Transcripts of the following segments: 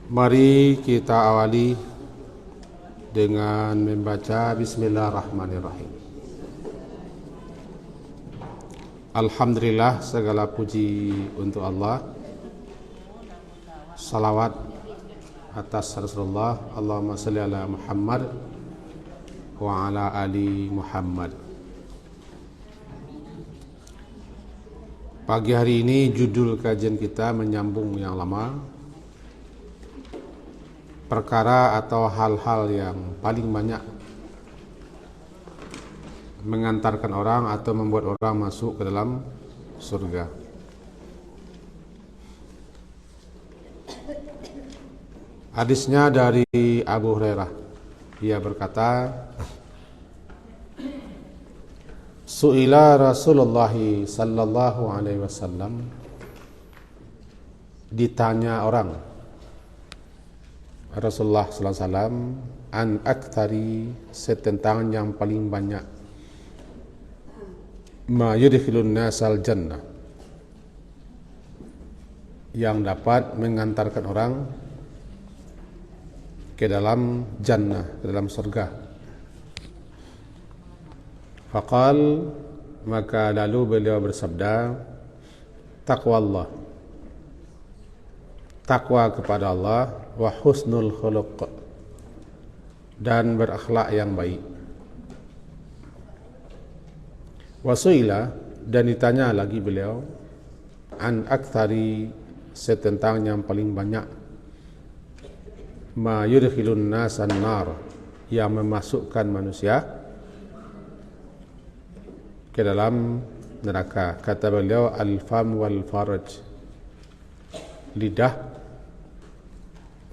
Mari kita awali dengan membaca Bismillahirrahmanirrahim. Alhamdulillah, segala puji untuk Allah. Salawat atas Rasulullah. Allahumma salli ala Muhammad wa ala ali Muhammad. Pagi hari ini judul kajian kita menyambung yang lama. Perkara atau hal-hal yang paling banyak mengantarkan orang atau membuat orang masuk ke dalam surga. Hadisnya dari Abu Hurairah. Ia berkata, Su'ila Rasulullah sallallahu alaihi wasallam, ditanya orang Rasulullah sallallahu alaihi wasallam an aktsari, tentang yang paling banyak, ma yudkhilun nasal jannah, yang dapat mengantarkan orang ke dalam jannah, ke dalam surga. Faqal, maka lalu beliau bersabda, taqwallah, takwa kepada Allah, wa husnul khuluq, dan berakhlak yang baik. Wasuila, dan ditanya lagi beliau, an aktsari, tentang yang paling banyak, ma yudkhilun nasan nar, yang memasukkan manusia ke dalam neraka. Kata beliau, al-fam wal faraj, lidah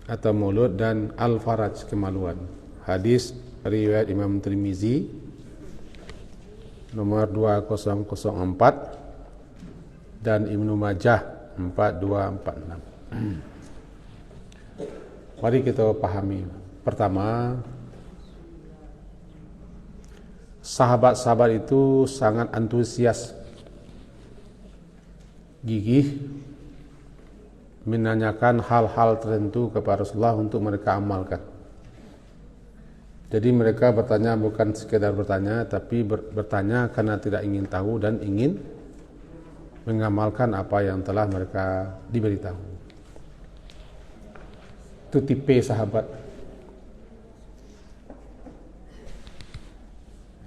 atau mulut, dan al-faraj, kemaluan. Hadis riwayat Imam Tirmizi nomor 2004 dan Ibnu Majah 4246. Mari kita pahami. Pertama, sahabat-sahabat itu sangat antusias, gigih menanyakan hal-hal tertentu kepada Rasulullah untuk mereka amalkan. Jadi mereka bertanya bukan sekedar bertanya, tapi bertanya karena tidak ingin tahu dan ingin mengamalkan apa yang telah mereka diberitahu. Itu tipe sahabat.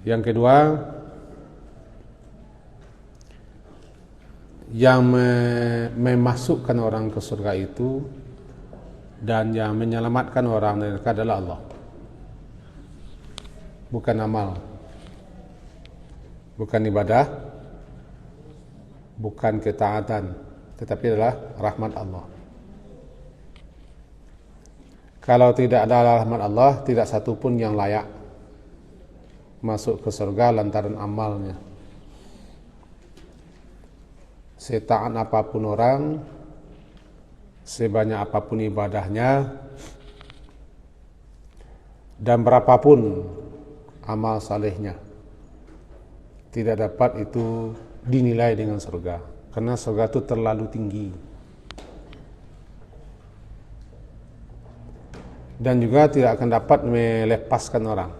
Yang kedua, yang memasukkan orang ke surga itu dan yang menyelamatkan orang dari neraka adalah Allah, bukan amal, bukan ibadah, bukan ketaatan, tetapi adalah rahmat Allah. Kalau tidak ada rahmat Allah, tidak satu pun yang layak masuk ke surga lantaran amalnya. Setaat apapun orang, sebanyak apapun ibadahnya, dan berapapun amal salehnya, tidak dapat itu dinilai dengan surga, karena surga itu terlalu tinggi. Dan juga tidak akan dapat melepaskan orang,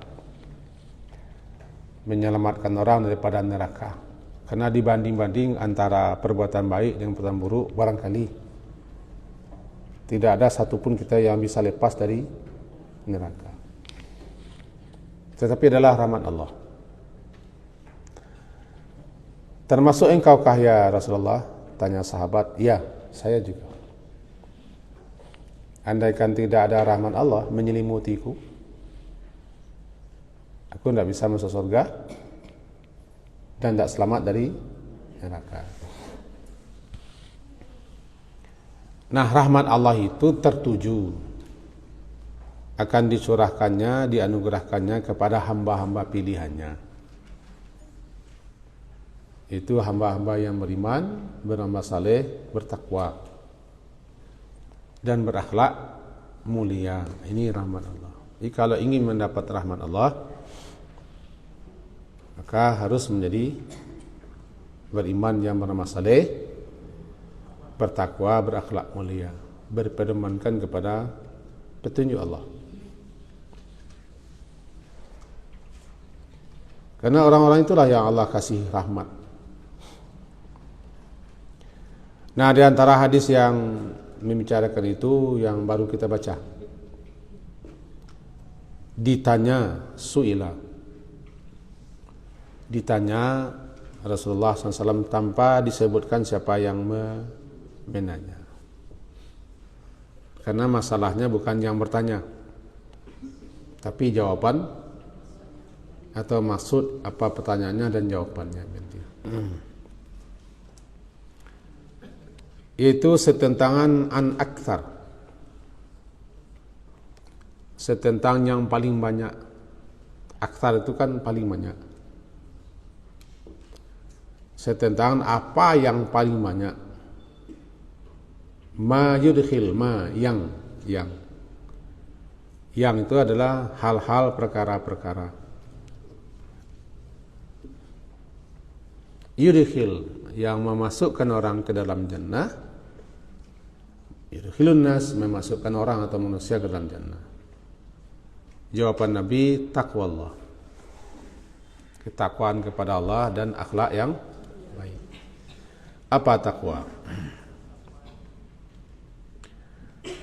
menyelamatkan orang daripada neraka. Karena dibanding-banding antara perbuatan baik dengan perbuatan buruk, barangkali tidak ada satupun kita yang bisa lepas dari neraka. Tetapi adalah rahmat Allah. Termasuk engkaukah ya Rasulullah? Tanya sahabat. Ya, saya juga. Andaikan tidak ada rahmat Allah menyelimutiku, aku tidak bisa masuk surga dan tidak selamat dari neraka. Nah, rahmat Allah itu tertuju akan dicurahkannya, dianugerahkannya kepada hamba-hamba pilihannya. Itu hamba-hamba yang beriman, beramal saleh, bertakwa, dan berakhlak mulia. Ini rahmat Allah. Jadi kalau ingin mendapat rahmat Allah, maka harus menjadi beriman yang beramal saleh, bertakwa, berakhlak mulia. berpedomankan kepada petunjuk Allah. Karena orang-orang itulah yang Allah kasih rahmat. Nah, di antara hadis yang membicarakan itu yang baru kita baca. Ditanya Rasulullah SAW tanpa disebutkan siapa yang menanya. Karena masalahnya bukan yang bertanya, tapi jawaban atau maksud apa pertanyaannya dan jawabannya. Itu setentangan an aktsar, setentang yang paling banyak. Aktsar itu kan paling banyak. Setentang apa yang paling banyak. Ma yudkhil, ma yang itu adalah hal-hal perkara-perkara. Yudkhil yang memasukkan orang ke dalam jannah. Yudkhilun nas memasukkan orang atau manusia ke dalam jannah. Jawaban Nabi, taqwallah. Ketakwaan kepada Allah dan akhlak yang baik. Apa takwa?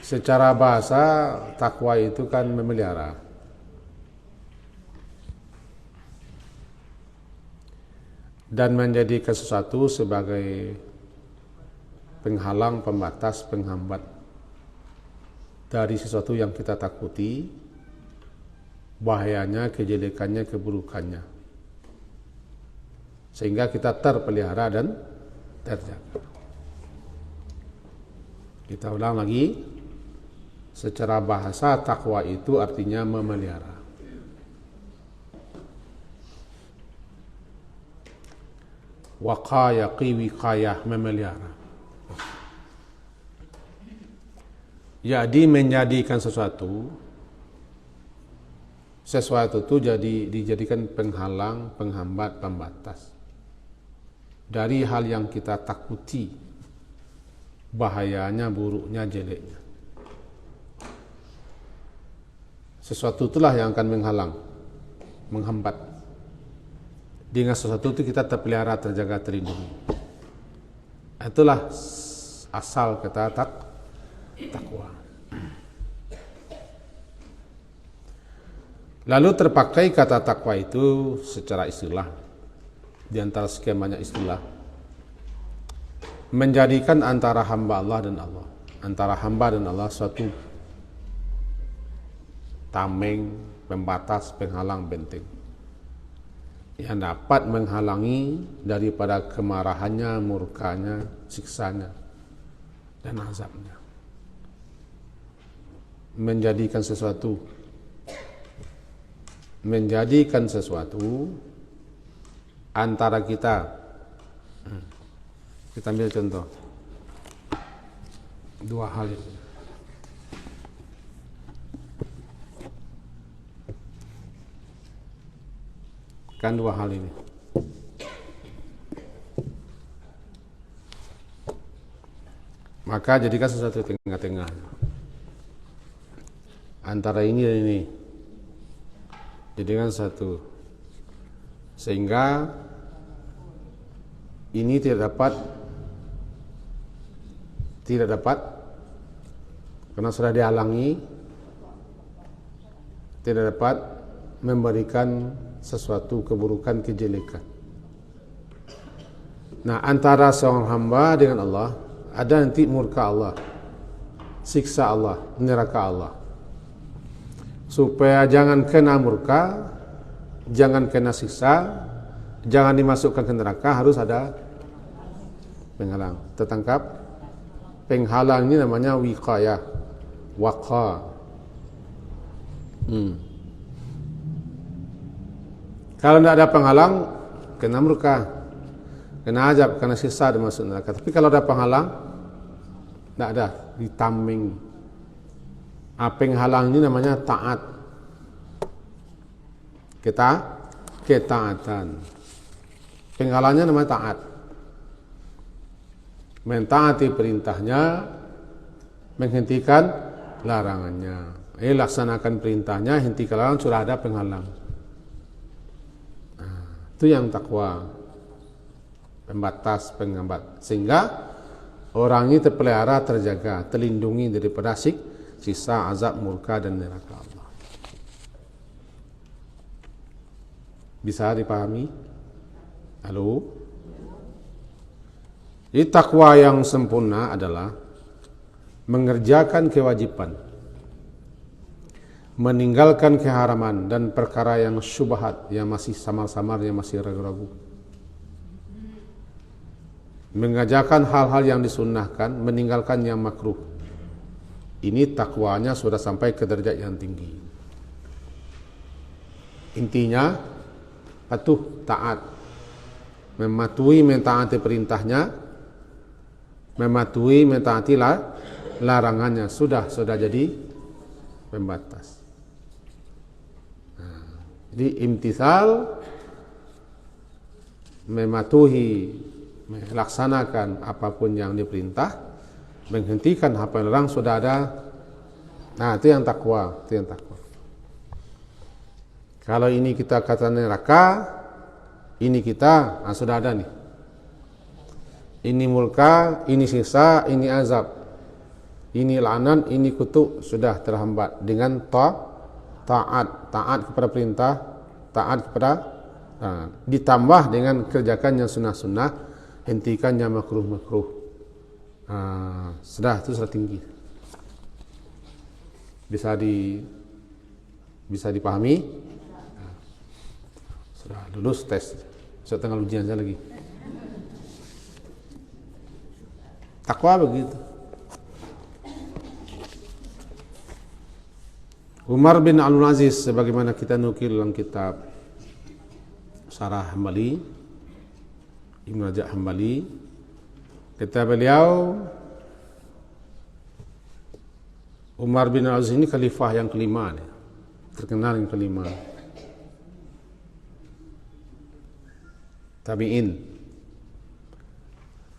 Secara bahasa takwa itu kan memelihara. Dan menjadikan sesuatu sebagai penghalang, pembatas, penghambat dari sesuatu yang kita takuti, bahayanya, kejelekannya, keburukannya, sehingga kita terpelihara dan terjaga. Kita ulang lagi, secara bahasa takwa itu artinya memelihara. Waqaya, wiqayah, memelihara. Jadi menjadikan sesuatu itu dijadikan penghalang, penghambat, pembatas dari hal yang kita takuti, bahayanya, buruknya, jeleknya. Sesuatu itulah yang akan menghalang, menghambat. Dengan sesuatu itu kita terpelihara, terjaga, terlindungi. Itulah asal kata takwa. Lalu terpakai kata takwa itu secara istilah, di antara sekian banyak istilah, menjadikan antara hamba Allah dan Allah, antara hamba dan Allah suatu tameng, pembatas, penghalang, benteng yang dapat menghalangi daripada kemarahannya, murkanya, siksanya, dan azabnya. Menjadikan sesuatu antara kita ambil contoh dua hal ini. Kan dua hal ini. Maka jadikan sesuatu di tengah-tengah antara ini dan ini. Jadikan satu, sehingga ini tidak dapat karena sudah dihalangi, tidak dapat memberikan sesuatu keburukan, kejelekan. Nah, antara seorang hamba dengan Allah ada nanti murka Allah, siksa Allah, neraka Allah. Supaya jangan kena murka, jangan kena siksa, jangan dimasukkan ke neraka, harus ada penghalang. Tertangkap? Penghalang ini namanya wiqayah, waqa. Kalau tidak ada penghalang, kena murka, kena azab, kena siksa, dimasuk neraka. Tapi kalau ada penghalang, tidak ada, ditameng. Penghalang ini namanya taat. Ketaatan. Penghalangnya namanya taat. Mentaati perintahnya, menghentikan larangannya. Laksanakan perintahnya, hentikan larangan, sudah ada penghalang. Itu yang takwa, pembatas, penghambat, sehingga orang ini terpelihara, terjaga, terlindungi daripada sisa azab murka dan neraka Allah. Bisa dipahami? Halo? Jadi takwa yang sempurna adalah mengerjakan kewajiban, meninggalkan keharaman dan perkara yang syubhat, yang masih samar-samar, yang masih ragu-ragu. Mengerjakan hal-hal yang disunnahkan, meninggalkan yang makruh. Ini takwanya sudah sampai ke derajat yang tinggi. Intinya patuh, taat, mematuhi, mentaati perintahnya, mematuhi, mentaati larangannya, sudah jadi pembatas. Jadi imtithal, mematuhi, melaksanakan apapun yang diperintah, menghentikan apa yang dilarang, sudah ada. Nah, itu yang takwa, itu yang takwa. Kalau ini kita kata neraka, ini kita, sudah ada nih. Ini murka, ini siksa, ini azab. Ini lanan, ini kutuk, sudah terhambat dengan taat kepada perintah, taat kepada ditambah dengan kerjakan yang sunnah-sunnah, hentikan yang makruh-makruh. Sudah, itu sudah tinggi. Bisa dipahami? Sudah lulus tes, setengah ujian saja lagi. Takwa begitu. Umar bin Abdul Aziz, sebagaimana kita nukil dalam kitab Syarah Hambali, Ibnu Rajab Hambali, kata beliau, Umar bin Abdul Aziz ini khalifah yang kelima, terkenal yang kelima. Tabi'in.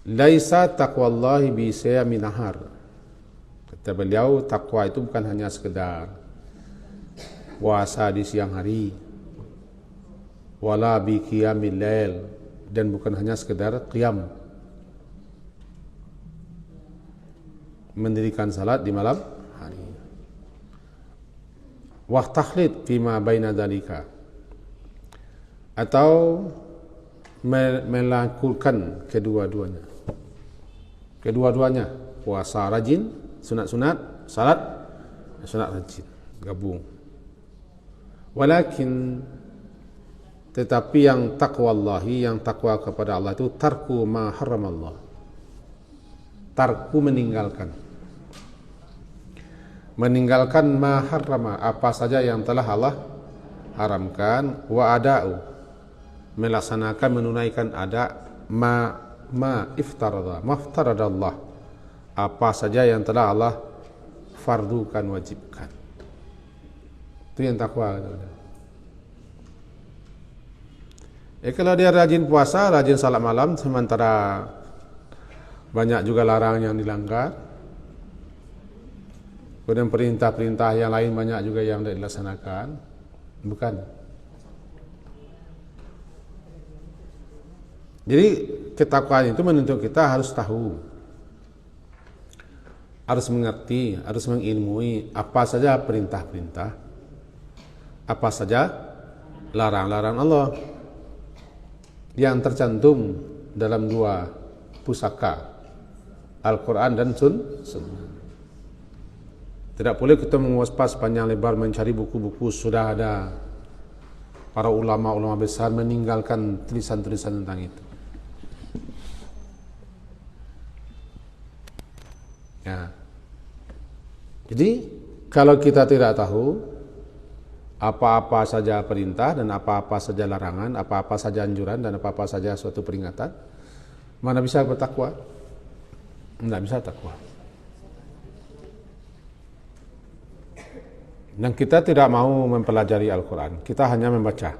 Laisa taqwallahi bi siyami nahar. Kata beliau, takwa itu bukan hanya sekedar puasa di siang hari, wala bi qiyamil lail, dan bukan hanya sekedar qiyam, mendirikan salat di malam hari. Wa takhlid fima baina dzalika, atau melakukan kedua-duanya, puasa rajin, sunat-sunat, salat sunat rajin, gabung. Walakin, tetapi yang taqwallahi, yang takwa kepada Allah itu tarku ma haramallah, tarku meninggalkan ma harrama, apa saja yang telah Allah haramkan, wa ada'u, melaksanakan, menunaikan ada ma iftaradallah, apa saja yang telah Allah fardukan, wajibkan. Itu yang takwa. Kalau dia rajin puasa, rajin salat malam, sementara banyak juga larangan yang dilanggar, kemudian perintah-perintah yang lain banyak juga yang tidak dilaksanakan, bukan. Jadi ketakwaan itu menuntut kita harus tahu, harus mengerti, harus mengilmui apa saja perintah-perintah, apa saja larang-larang Allah yang tercantum dalam dua pusaka, Al-Quran dan Sunnah. Tidak boleh kita menguaspas panjang lebar mencari buku-buku, sudah ada para ulama-ulama besar meninggalkan tulisan-tulisan tentang itu. Ya. Jadi kalau kita tidak tahu apa-apa saja perintah dan apa-apa saja larangan, apa-apa saja anjuran dan apa-apa saja suatu peringatan, mana bisa bertakwa? Tidak bisa takwa. Dan kita tidak mau mempelajari Al-Quran, kita hanya membaca.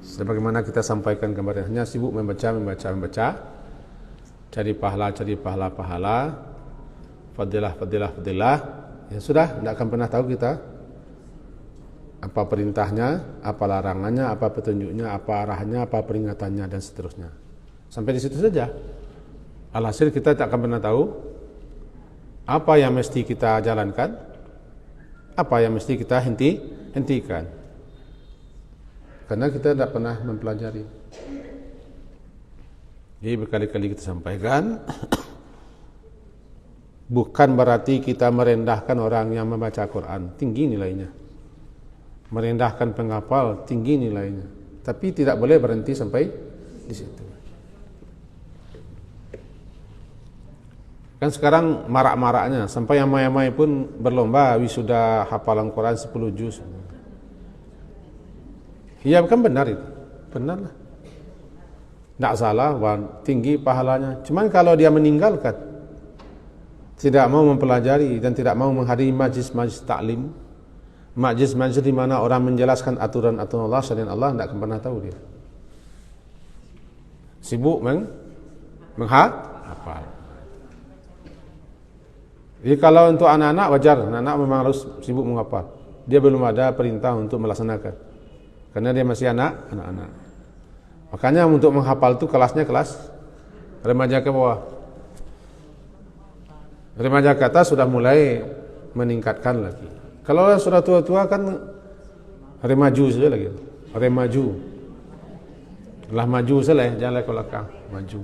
Sebagaimana kita sampaikan kemarin, hanya sibuk membaca, cari pahala, fadilah, ya sudah, tidak akan pernah tahu kita apa perintahnya, apa larangannya, apa petunjuknya, apa arahnya, apa peringatannya, dan seterusnya. Sampai di situ saja. Alhasil kita tak akan pernah tahu apa yang mesti kita jalankan, apa yang mesti kita hentikan. Karena kita tidak pernah mempelajari. Jadi berkali-kali kita sampaikan, bukan berarti kita merendahkan orang yang membaca Quran, tinggi nilainya. Merendahkan penghafal, tinggi nilainya. Tapi tidak boleh berhenti sampai di situ. Kan sekarang marak-maraknya, sampai yang mai-mai pun berlomba wisuda hafalan Quran 10 juz. Iya, kan benar itu. Benar lah. Tidak salah, tinggi pahalanya. Cuman kalau dia meninggalkan, tidak mau mempelajari dan tidak mau menghadiri majlis-majlis taklim, majlis-majlis di mana orang menjelaskan aturan-aturan Allah, syariat Allah, tidak akan pernah tahu dia. Sibuk menghafal. Jadi kalau untuk anak-anak wajar, anak-anak memang harus sibuk menghafal. Dia belum ada perintah untuk melaksanakan, karena dia masih anak-anak. Makanya untuk menghafal itu kelasnya kelas remaja ke bawah. Remaja ke atas sudah mulai meningkatkan lagi. Kalau sudah tua-tua kan remaju saja lagi. Remaju. Lah maju saja, jalan ke belakang, maju.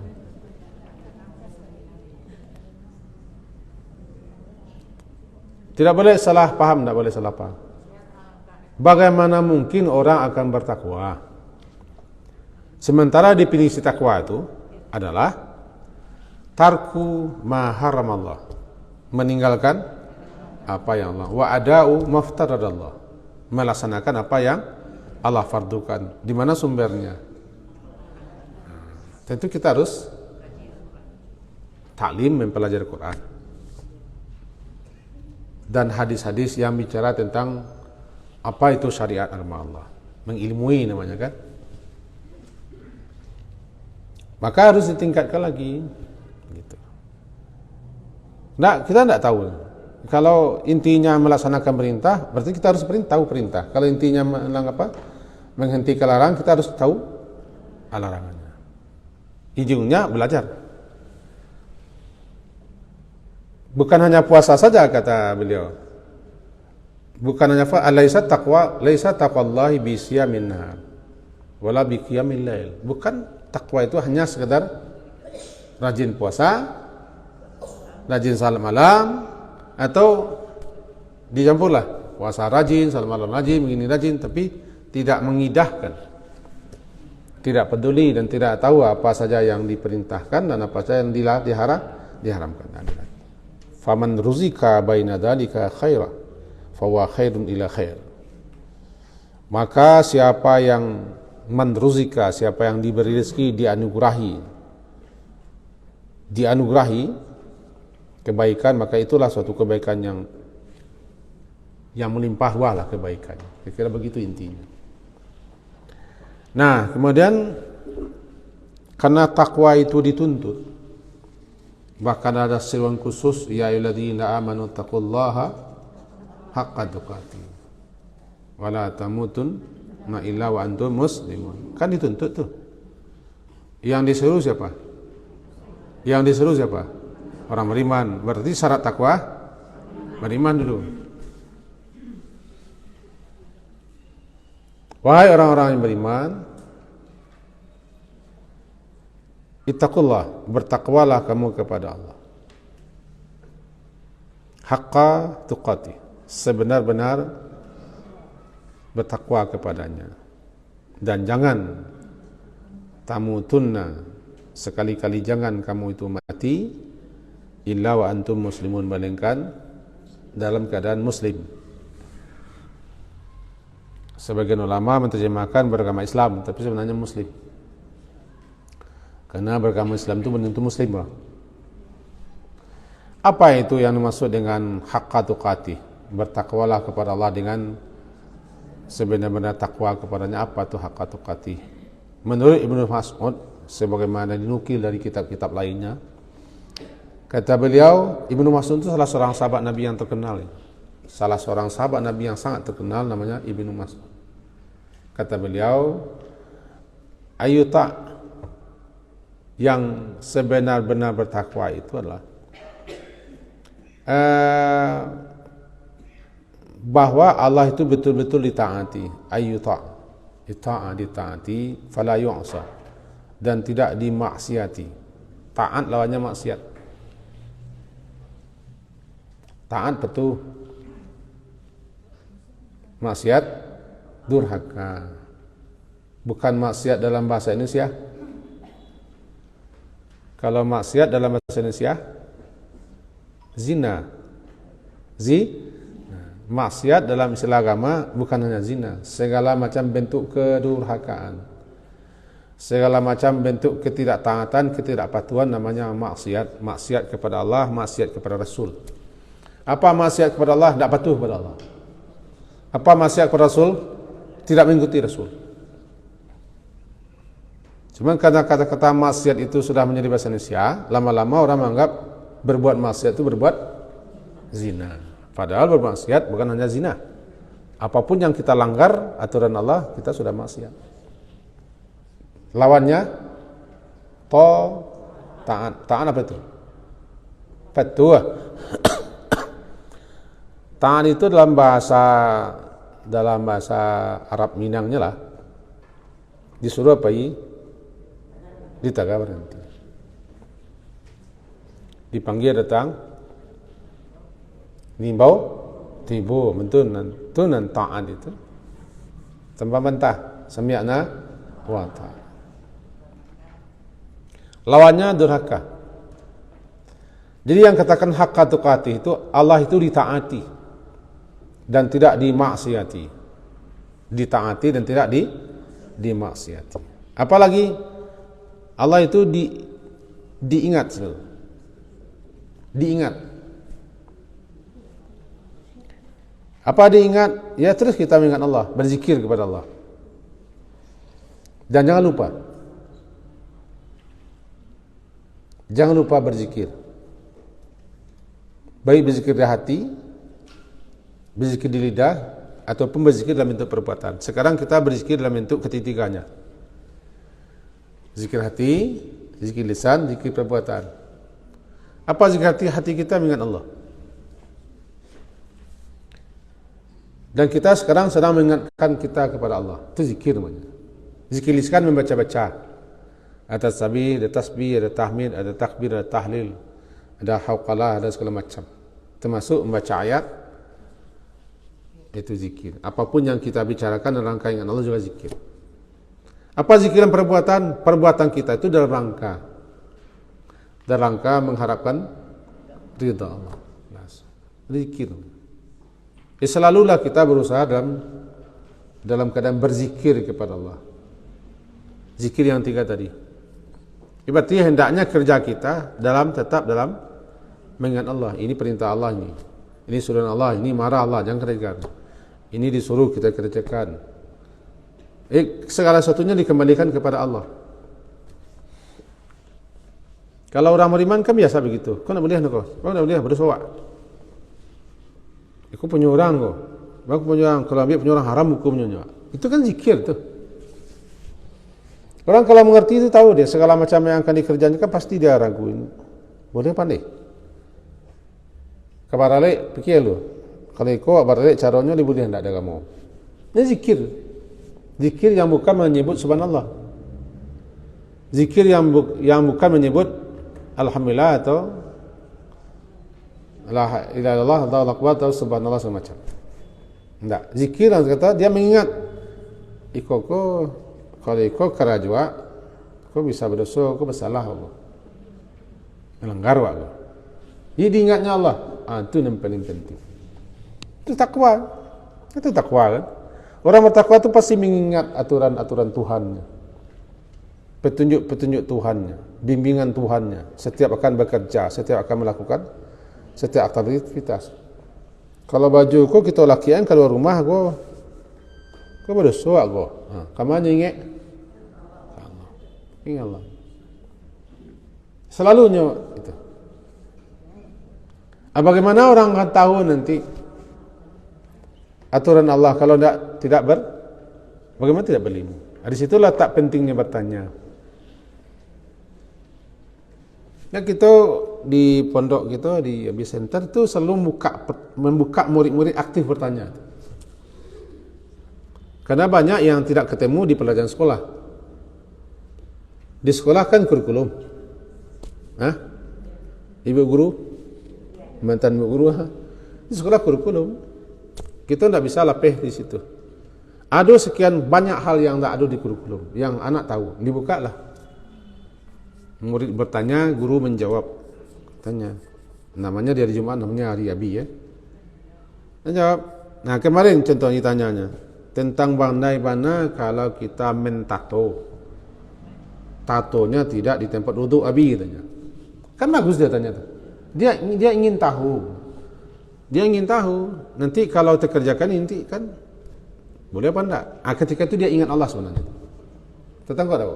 Tidak boleh salah paham, tidak boleh salah paham. Bagaimana mungkin orang akan bertakwa? Sementara definisi takwa itu adalah tarku ma haramallah, meninggalkan apa yang Allah, wa ada'u maftaradallah, melaksanakan apa yang Allah fardukan. Di mana sumbernya? Tentu kita harus taklim, mempelajari Quran dan hadis-hadis yang bicara tentang apa itu syariat agama Allah, mengilmui namanya kan. Maka harus ditingkatkan lagi gitu. Nah, kita tidak tahu. Kalau intinya melaksanakan perintah, berarti kita harus tahu perintah. Kalau intinya menghentikan larangan, kita harus tahu larangannya. Ujungnya belajar. Bukan hanya puasa saja, kata beliau. Bukan hanya laisa taqwallahi bi siyamin nahar wala bi qiyamil lail. Bukan takwa itu hanya sekedar rajin puasa, rajin salat malam, atau dicampurlah puasa rajin, salat malam rajin, begini rajin, tapi tidak mengidahkan, tidak peduli dan tidak tahu apa saja yang diperintahkan dan apa saja yang diharamkan. Faman ruzika baina dzalika khaira fahuwa khairun ila khair. Maka siapa yang manruzika, siapa yang diberi rezeki, dianugerahi kebaikan, maka itulah suatu kebaikan yang melimpah ruah lah kebaikannya. Kira-kira begitu intinya. Nah, kemudian karena takwa itu dituntut, bahkan ada seruan khusus, ya ayyuhalladzina amanu taqullaha haqqa tuqatih wa la tamutunna illa wa antum muslimun. Kan dituntut tuh. Yang disuruh siapa? Orang beriman. Berarti syarat takwa beriman dulu. Wahai orang-orang yang beriman, ittaqullah, bertakwalah kamu kepada Allah. Haqqa tuqatih, sebenar-benar bertakwa kepadanya. Dan jangan tamutunna, sekali-kali jangan kamu itu mati illa wa antum muslimun, melainkan dalam keadaan muslim. Sebagian ulama menerjemahkan beragama Islam, tapi sebenarnya muslim. Karena beragama Islam itu belum tentu muslim, bro. Apa itu yang dimaksud dengan haqqa tuqatih? Bertakwalah kepada Allah dengan sebenar-benar takwa kepadanya. Apa itu haqqa tuqatih? Menurut Ibnu Mas'ud, sebagaimana dinukil dari kitab-kitab lainnya, Kata beliau, Ibnu Mas'ud itu salah seorang sahabat Nabi yang terkenal. Salah seorang sahabat Nabi yang sangat terkenal namanya Ibnu Mas'ud. Kata beliau, ayu tak yang sebenar-benar bertakwa itu adalah bahwa Allah itu betul-betul ditaati. Ayu tak, ditaati, fala yu'sa, dan tidak dimaksiati. Taat lawannya maksiat. Taat betul, maksiat durhaka. Bukan maksiat dalam bahasa Indonesia. Kalau maksiat dalam bahasa Indonesia, zina. Maksiat dalam istilah agama bukan hanya zina, segala macam bentuk kedurhakaan, segala macam bentuk ketidaktaatan, ketidakpatuhan namanya maksiat. Maksiat kepada Allah, maksiat kepada Rasul. Apa maksiat kepada Allah? Tidak patuh kepada Allah. Apa maksiat kepada Rasul? Tidak mengikuti Rasul. Cuma karena kata-kata maksiat itu sudah menjadi bahasa Indonesia, lama-lama orang menganggap berbuat maksiat itu berbuat zina. Padahal bermaksiat bukan hanya zina. Apapun yang kita langgar aturan Allah, kita sudah maksiat. Lawannya taat. Taat apa itu? Patuh. Taat itu dalam bahasa Arab Minangnya lah. Disuruh apa ini? Ditaga berhenti. Dipanggil datang, nimbau tibu, mentunan taat itu tanpa mentah, sami'na wa ta'ana. Lawannya durhaka. Jadi yang katakan haqqa tuqatih itu Allah itu ditaati dan tidak dimaksiati. Ditaati dan tidak dimaksiati. Apalagi Allah itu diingat. Diingat. Apa diingat? Ya terus kita mengingat Allah, berzikir kepada Allah. Dan jangan lupa berzikir. Baik berzikir di hati, berzikir di lidah, ataupun berzikir dalam bentuk perbuatan. Sekarang kita berzikir dalam bentuk ketiga-tiganya. Zikir hati, zikir lisan, zikir perbuatan. Apa zikir hati? Hati kita mengingat Allah. Dan kita sekarang sedang mengingatkan kita kepada Allah. Itu zikir namanya. Zikir lisan membaca-baca. Ada tasbih, ada tasbih, ada tahmid, ada takbir, ada tahlil, ada hauqalah, ada segala macam. Termasuk membaca ayat, itu zikir. Apapun yang kita bicarakan dalam rangka ingat Allah juga zikir. Apa zikir dan perbuatan? Perbuatan kita itu dalam rangka mengharapkan ridha Allah. Zikir. Selalulah kita berusaha dalam keadaan berzikir kepada Allah. Zikir yang tiga tadi. Berarti hendaknya kerja kita tetap dalam mengingat Allah. Ini perintah Allah ini. Ini suruh Allah, ini marah Allah, jangan kerjakan. Ini disuruh kita kerjakan. Segala sesuatunya dikembalikan kepada Allah. Kalau orang beriman kan biasa begitu. Kau nak boleh kau nak boleh berdoa. Aku punya orang kau. Aku punya orang, kalau ambil punya orang haram hukumnya juga. Itu kan zikir tuh. Orang kalau mengerti itu tahu dia segala macam yang akan dikerjakan kan pasti dia raguin. Boleh pandai. Kabarale pikir lu. Kalau kau kabarale caranya boleh hendak ada kamu. Ini zikir. Zikir yang bukan menyebut subhanallah. Zikir yang bukan menyebut alhamdulillah atau la ilaha illallah, Allahu akbar atau subhanallah semacam. Tidak. Zikir yang kata dia mengingat. Kalau iko kerajua, kau bisa berdosa, kau bersalah, kau melanggar waktu. Jadi diingatnya Allah. Itu yang paling penting. Itu takwa. Itu takwa kan. Orang bertakwa itu pasti mengingat aturan-aturan Tuhannya, petunjuk-petunjuk Tuhannya, bimbingan Tuhannya. Setiap akan bekerja, setiap akan melakukan setiap aktivitas. Kalau baju kau kita lakian keluar rumah kau berdosa kau. Kamanya ingat Allah. Ingat Allah. Selalunya itu. Bagaimana orang akan tahu nanti aturan Allah kalau bagaimana tidak berilmu? Di situlah tak pentingnya bertanya. Nah, kita di pondok kita di AB Center itu selalu membuka murid-murid aktif bertanya. Karena banyak yang tidak ketemu di pelajaran sekolah. Di sekolah kan kurikulum. Ibu guru, mantan ibu guru, di sekolah kurikulum. Kita tidak bisa lapeh di situ. Ada sekian banyak hal yang tidak ada di kurikulum, yang anak tahu. Dibuka lah. Murid bertanya, guru menjawab. Tanya. Namanya di hari Jumat, namanya hari Abi ya. Dia jawab. Nah, kemarin contohnya tanyanya tentang bagaimana kalau kita mentato. Tatonya tidak di tempat wudhu Abi katanya. Kan bagus dia tanya tuh. Dia ingin tahu. Dia ingin tahu. Nanti kalau terkerjakan nanti kan boleh apa enggak? Ketika itu dia ingat Allah sebenarnya. Tentang kau tahu?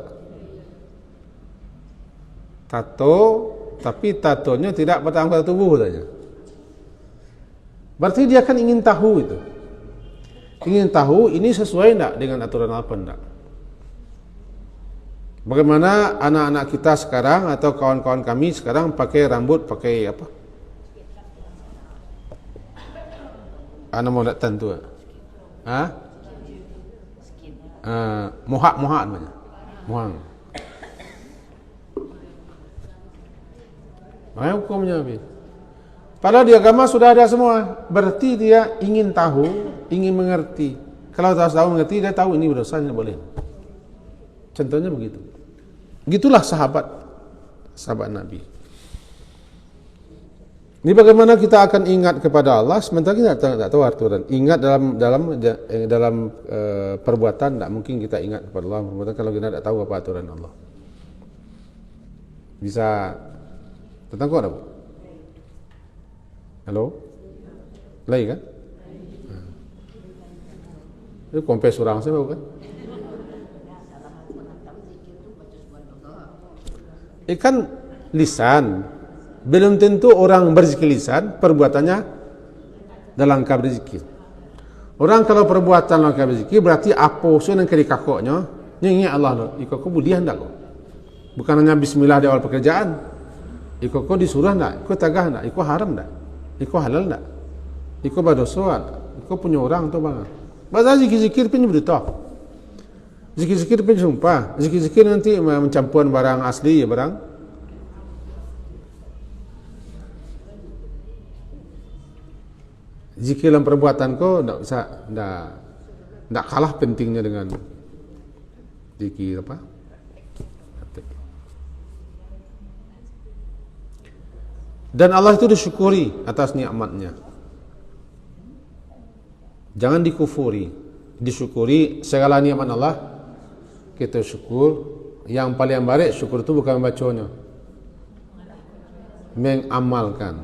Tato, tapi tatonya tidak pada tubuh katanya. Berarti dia kan ingin tahu itu. Ingin tahu ini sesuai enggak dengan aturan apa enggak? Bagaimana anak-anak kita sekarang atau kawan-kawan kami sekarang pakai rambut, pakai apa? Anak mau datang tu. Mohak namanya. Mohang. Hukumnya habis. Padahal di agama sudah ada semua. Berarti dia ingin tahu, ingin mengerti. Kalau tahu mengerti, dia tahu ini berdosa, tidak boleh. Contohnya begitu. Gitulah sahabat Nabi. Ini bagaimana kita akan ingat kepada Allah sementara kita tidak tahu aturan. Ingat dalam perbuatan tidak mungkin kita ingat kepada Allah perbuatan kalau kita tidak tahu apa aturan Allah. Bisa tentang kau ada bu? Halo? Lagi kan? Itu kompes orang saya bukan? Ikan lisan belum tentu orang berzikir lisan perbuatannya dalam langkah berzikir. Orang kalau perbuatan langkah berzikir berarti apa usul yang kiri kakoknya ingat Allah loh. Ikut budiah ndak kok? Bukan hanya bismillah di awal pekerjaan. Ikut disuruh ndak? Ikut tagah ndak? Ikut haram ndak? Ikut halal ndak? Ikut berdosa ndak? Ikut punya orang tu bang. Bahasa zikir-zikir pun beritahu. Zikir-zikir pun sumpah. Zikir-zikir nanti mencampuran barang asli ya barang. Zikir dalam perbuatan kau tidak kalah pentingnya dengan zikir apa? Dan Allah itu disyukuri atas nikmatnya. Jangan dikufuri. Disyukuri segala nikmat Allah. Kita syukur. Yang paling baik syukur itu bukan membacanya, mengamalkan.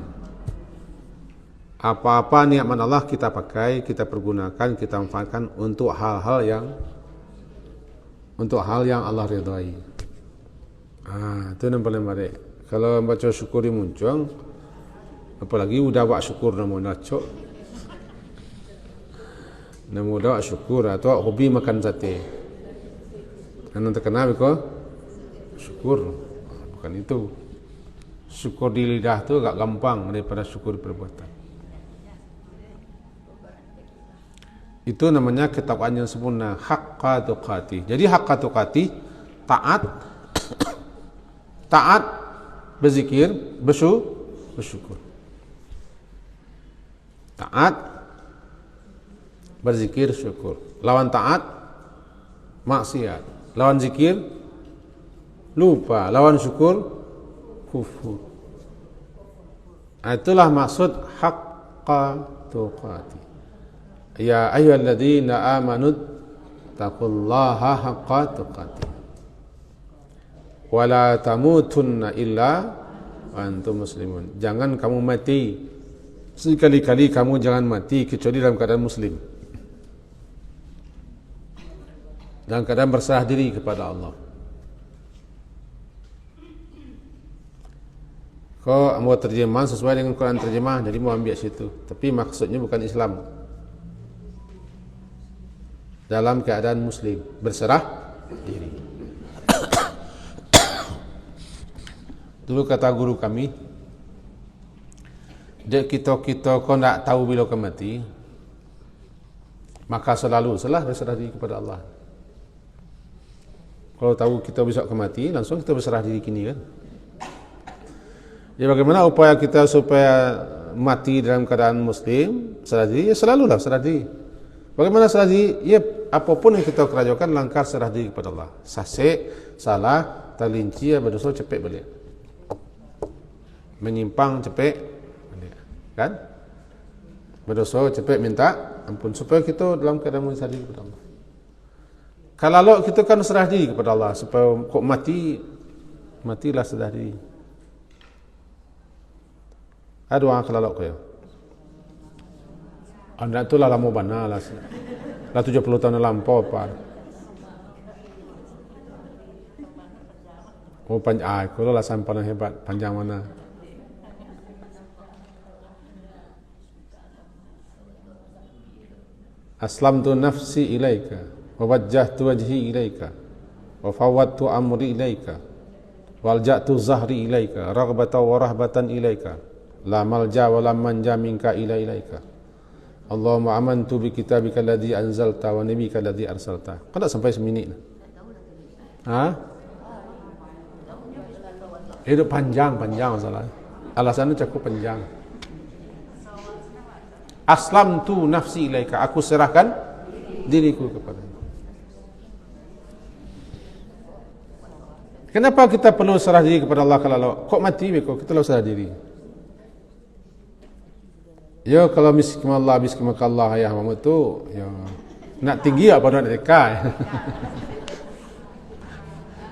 Apa-apa nikmat Allah kita pakai, kita pergunakan, kita manfaatkan untuk hal yang Allah ridhai. Itu yang paling baik. Kalau baca syukuri muncul, apalagi udah buat syukur namun nacok, namun udah syukur atau hobi makan sate. Dan terkena beko syukur, bukan itu. Syukur di lidah tu agak gampang daripada syukur di perbuatan. Itu namanya ketakwaan yang sempurna, haqqa tuqati. Jadi haqqa tuqati taat berzikir, bersyukur. Taat berzikir, syukur. Lawan taat maksiat. Lawan zikir lupa, lawan syukur kufur. Itulah maksud haqqa tuqati. Ya ayyuhalladzina amanu taqullaha haqqa tuqati wa la tamutunna illa wa antum muslimun. Jangan kamu mati, sekali-kali kamu jangan mati kecuali dalam keadaan muslim, dalam keadaan berserah diri kepada Allah. Kau mau terjemahan sesuai dengan Quran terjemah, jadi mau ambil situ. Tapi maksudnya bukan Islam. Dalam keadaan Muslim, berserah diri. Dulu kata guru kami, kita kau nak tahu bila kau mati, maka selalu berserah diri kepada Allah. Kalau tahu kita besok mati, langsung kita berserah diri kini kan. Ya bagaimana upaya kita supaya mati dalam keadaan Muslim, serah diri, ya selalulah serah diri. Bagaimana serah diri? Ya apapun yang kita kerjakan, langkah serah diri kepada Allah. Sasek, salah, terlinci, berdosa, cepet balik. Menyimpang, cepet balik. Kan? Berdosa, cepet minta ampun. Supaya kita dalam keadaan serah diri kepada Allah. Kalau kita kan serah diri kepada Allah, supaya kok matilah serah diri. Ada doa kalau kau. Anda tu lah lama bana lah 70 tahun lampau apa. Oh panjang, kalau lah sampai hebat panjang mana? Aslamtu nafsi ilaika, wa wajjahtu wajhi ilaika, wa fawwadtu amri ilaika, walja'tu zahri ilaika, raghbatan wa rahbatan ilaika, la malja wa la manja minka ilaika. Allahumma amantu bi kitabika alladhi anzalta wa nabiyyika alladhi arsalta. Kau tak sampai seminit. Hidup panjang masalah. Alasannya cukup panjang. Aslamtu nafsi ilaika, aku serahkan diriku kepadamu. Kenapa kita perlu serah diri kepada Allah kalau kok mati kita perlu serah diri? Ya kalau bismillah bismillah ayah mamu tu ya nak tinggi apa nak dekat.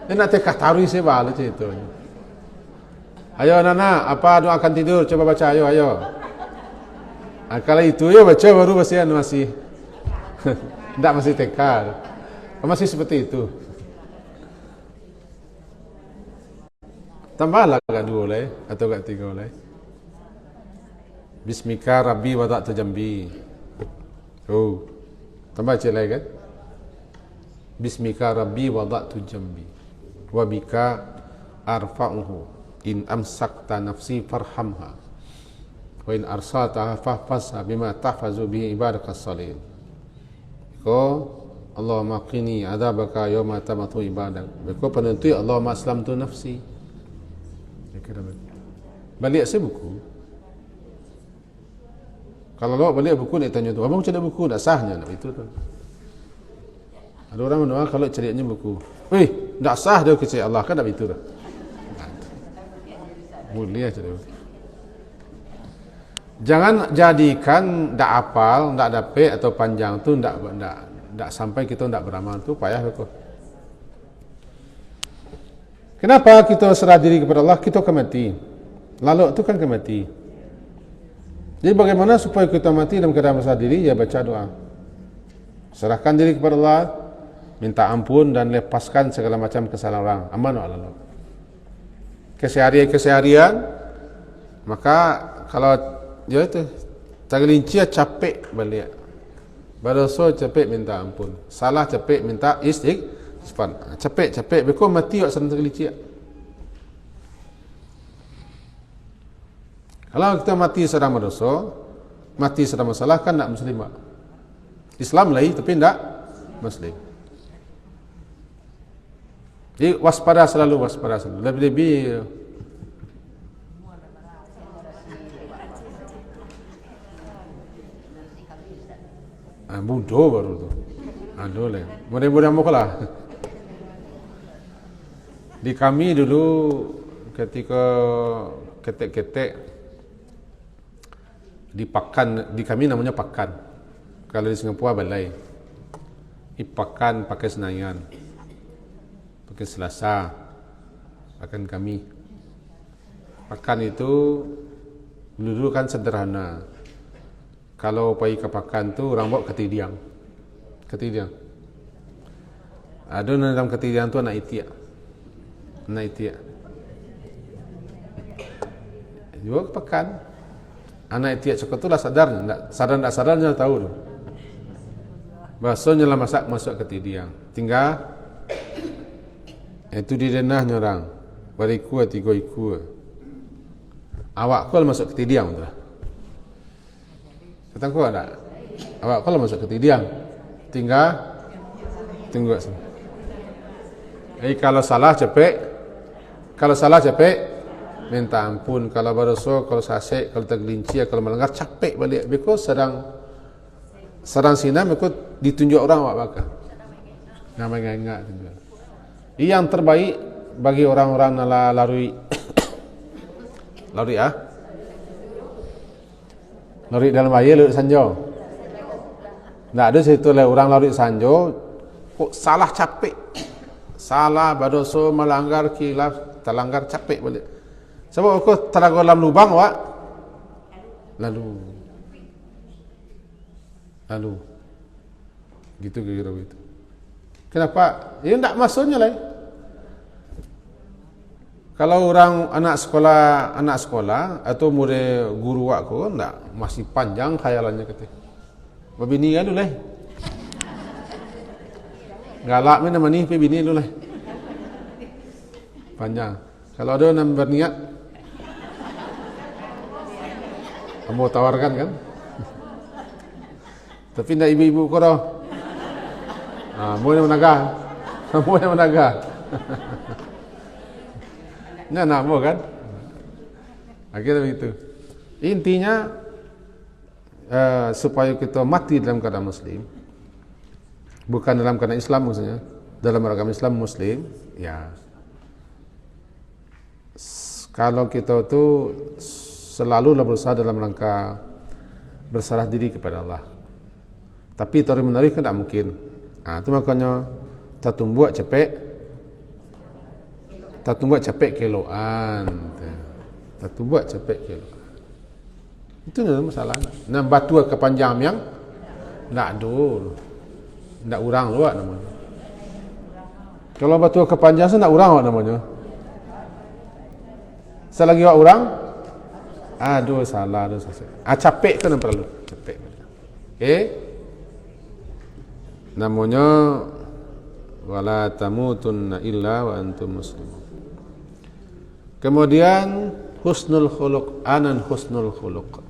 Dia nak dekat taruh sebab macam itu. Ayo Nana, apa doa akan tidur? Coba baca ayo. Kalau itu ya baca baru masih tidak masih tekad. Masih seperti itu. Tambahlah kat 2 oleh atau kat 3 oleh. Bismika Rabbi wada'tu jambi. Oh, tambah cik lagi kan? Bismika Rabbi wada'tu jambi, wa bika arfa'uhu, in amsakta nafsi farhamha, wa in arsaltaha fahfazha bima tahfazu bihi ibadakas salihin. Ko Allahumma qini adabaka yawma tamatu ibadak. Ko penentu Allahumma aslamtu nafsi. Balik saya buku. Kalau lo balik buku, dia tanya tu, abang cari buku, tak sahnya nak itu tu. Ada orang mendoa kalau carinya buku, tak sah dia kecil Allah kan tak itu tu. Mulia cari buku. Jangan jadikan tak apal, tak dapat atau panjang tu, tak sampai kita tak beramal tu payah betul. Kenapa kita serah diri kepada Allah? Kita akan mati. Lalu tu kan akan mati. Jadi bagaimana supaya kita mati dalam keadaan berserah diri? Ya baca doa. Serahkan diri kepada Allah, minta ampun dan lepaskan segala macam kesalahan orang. Aman Allah. Keseharian, maka kalau dia itu tergelincir capek balik. Berdosa capek minta ampun. Salah capek minta istighfar. Capek bekau mati awak sedang tergelincir. Kalau kita mati sedang berdosa, mati sedang masalah kan tak Muslim. Islam lagi tapi tak Muslim. Jadi waspada selalu. Lebih-lebih bodoh baru tu. Aduh lah. Mudah-mudahan mukalah. Di kami dulu ketika ketek-ketek di Pakan, di kami namanya Pakan. Kalau di Singapura Balai. Di Pakan pakai Senayan, pakai Selasa, Pakan kami. Pakan itu dulu kan sederhana. Kalau pergi ke Pakan tu orang bawa ketidiang. Ada dalam ketidiang tu anak itiak. juga pekan. Anak itiak cokot tu lah sadar, tak sadarnya tahu tu. Bakso nyala masak masuk ke tidiang. Tinggal itu di denahnya orang. Bariku tiga iku. Awak kau masuk ke tidiang tu lah. Kata kau ada. Awak kau masuk ke tidiang. Tinggal tunggu sini. Kalau salah cepek, minta ampun. Kalau berdosa, kalau sasek, kalau tergelincir, kalau melanggar, capek balik. Because serang sinam ikut ditunjuk orang awak bakal. Nama ingat juga. Yang terbaik bagi orang-orang nala larui dalam air larui sanjo. Tak ada situ lah orang larui sanjo kok salah capek. Salah berdosa melanggar khilaf, terlanggar capek balik. Sebab aku terlagu dalam lubang awak. Lalu gitu kira gitu. Kenapa? Ya tak masuknya lah. Kalau orang anak sekolah atau murid guru aku tak masih panjang khayalannya kata. Babini kan dulu lah. Galak mana mani babini dulu lah. Panjang. Kalau ada yang berniat kamu tawarkan kan? Tapi tidak ibu-ibu kau dah. Mu yang menaga. Ini anakmu kan? Akhirnya begitu. Intinya supaya kita mati dalam keadaan Muslim, bukan dalam keadaan Islam maksudnya, dalam agama Islam Muslim, ya. Kalau kita tu selalu berusaha dalam rangka berserah diri kepada Allah. Tapi tarik menarik kan tak mungkin. Itu makanya tak tumbuh capek kiloan. Tak tumbuh capek kiloan. Itu adalah masalah. Nah, batu kepanjang yang tak ada. Tak urang luak namanya. Kalau batu kepanjang tak urang luak namanya. Selagi awak urang, aduh salah. Capek kan perlu. Capek. Okey. Namanya wala tamutunna illa wa antum muslimun. Kemudian husnul khuluq, husnul khuluq.